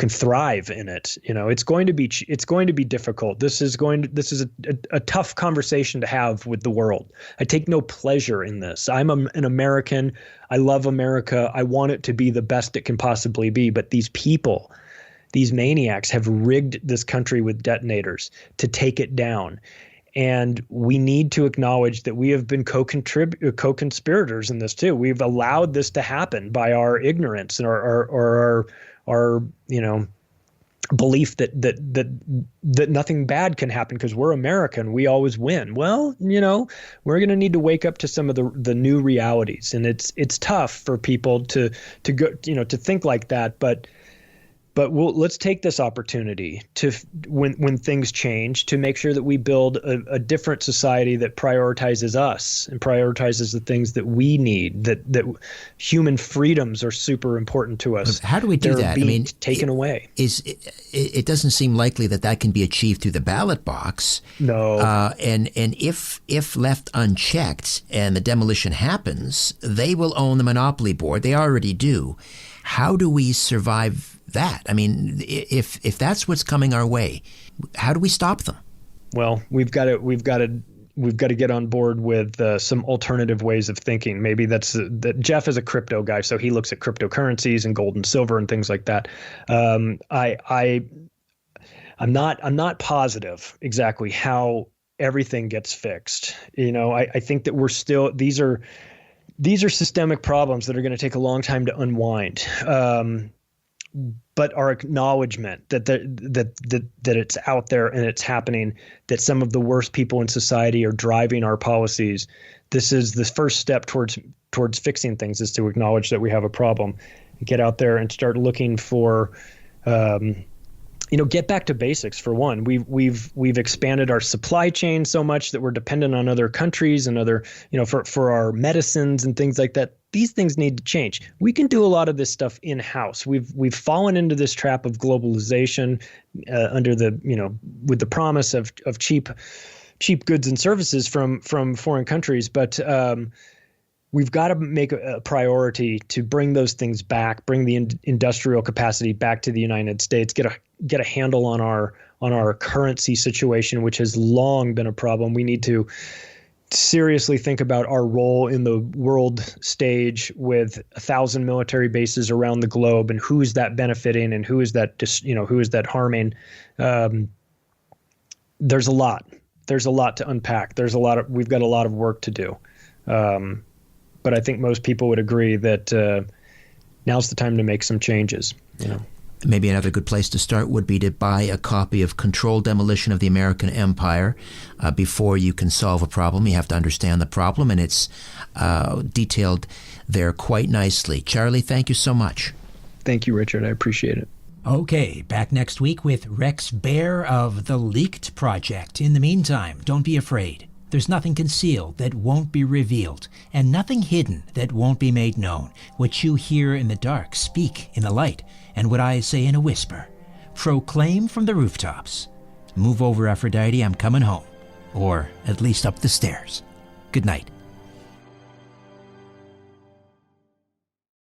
thrive in it. It's going to be difficult. This is a tough conversation to have with the world. I take no pleasure in this. I'm an American. I love America. I want it to be the best it can possibly be. But these people these maniacs have rigged this country with detonators to take it down. And we need to acknowledge that we have been co-conspirators in this too. We've allowed this to happen by our ignorance and our belief that nothing bad can happen because we're American. We always win. Well, we're going to need to wake up to some of the new realities, and it's tough for people to go to think like that, but let's take this opportunity to, when things change, to make sure that we build a different society that prioritizes us and prioritizes the things that we need, that human freedoms are super important to us. How do we do that? Taken away. It doesn't seem likely that can be achieved through the ballot box. No. And if left unchecked and the demolition happens, they will own the monopoly board. They already do. How do we survive that? If that's what's coming our way, how do we stop them? Well, we've got to get on board with some alternative ways of thinking. Maybe that Jeff is a crypto guy, so he looks at cryptocurrencies and gold and silver and things like that. I'm not positive exactly how everything gets fixed. I think that we're still these are systemic problems that are going to take a long time to unwind. But our acknowledgement that it's out there and it's happening, that some of the worst people in society are driving our policies. This is the first step towards fixing things, is to acknowledge that we have a problem, get out there and start looking for, get back to basics. For one, we've expanded our supply chain so much that we're dependent on other countries and other, for our medicines and things like that. These things need to change. We can do a lot of this stuff in-house. We've fallen into this trap of globalization under with the promise of cheap goods and services from foreign countries. But we've got to make a priority to bring those things back, bring the industrial capacity back to the United States, get a handle on our currency situation, which has long been a problem. We need to seriously think about our role in the world stage with 1,000 military bases around the globe, and who is that benefiting and who is that harming. There's a lot to unpack. We've got a lot of work to do. But I think most people would agree that now's the time to make some changes. Maybe another good place to start would be to buy a copy of Controlled Demolition of the American Empire. Before you can solve a problem, you have to understand the problem, and it's detailed there quite nicely. Charlie, thank you so much. Thank you, Richard. I appreciate it. Okay, back next week with Rex Bear of The Leaked Project. In the meantime, don't be afraid. There's nothing concealed that won't be revealed, and nothing hidden that won't be made known. What you hear in the dark, speak in the light, and what I say in a whisper, proclaim from the rooftops. Move over, Aphrodite, I'm coming home. Or at least up the stairs. Good night.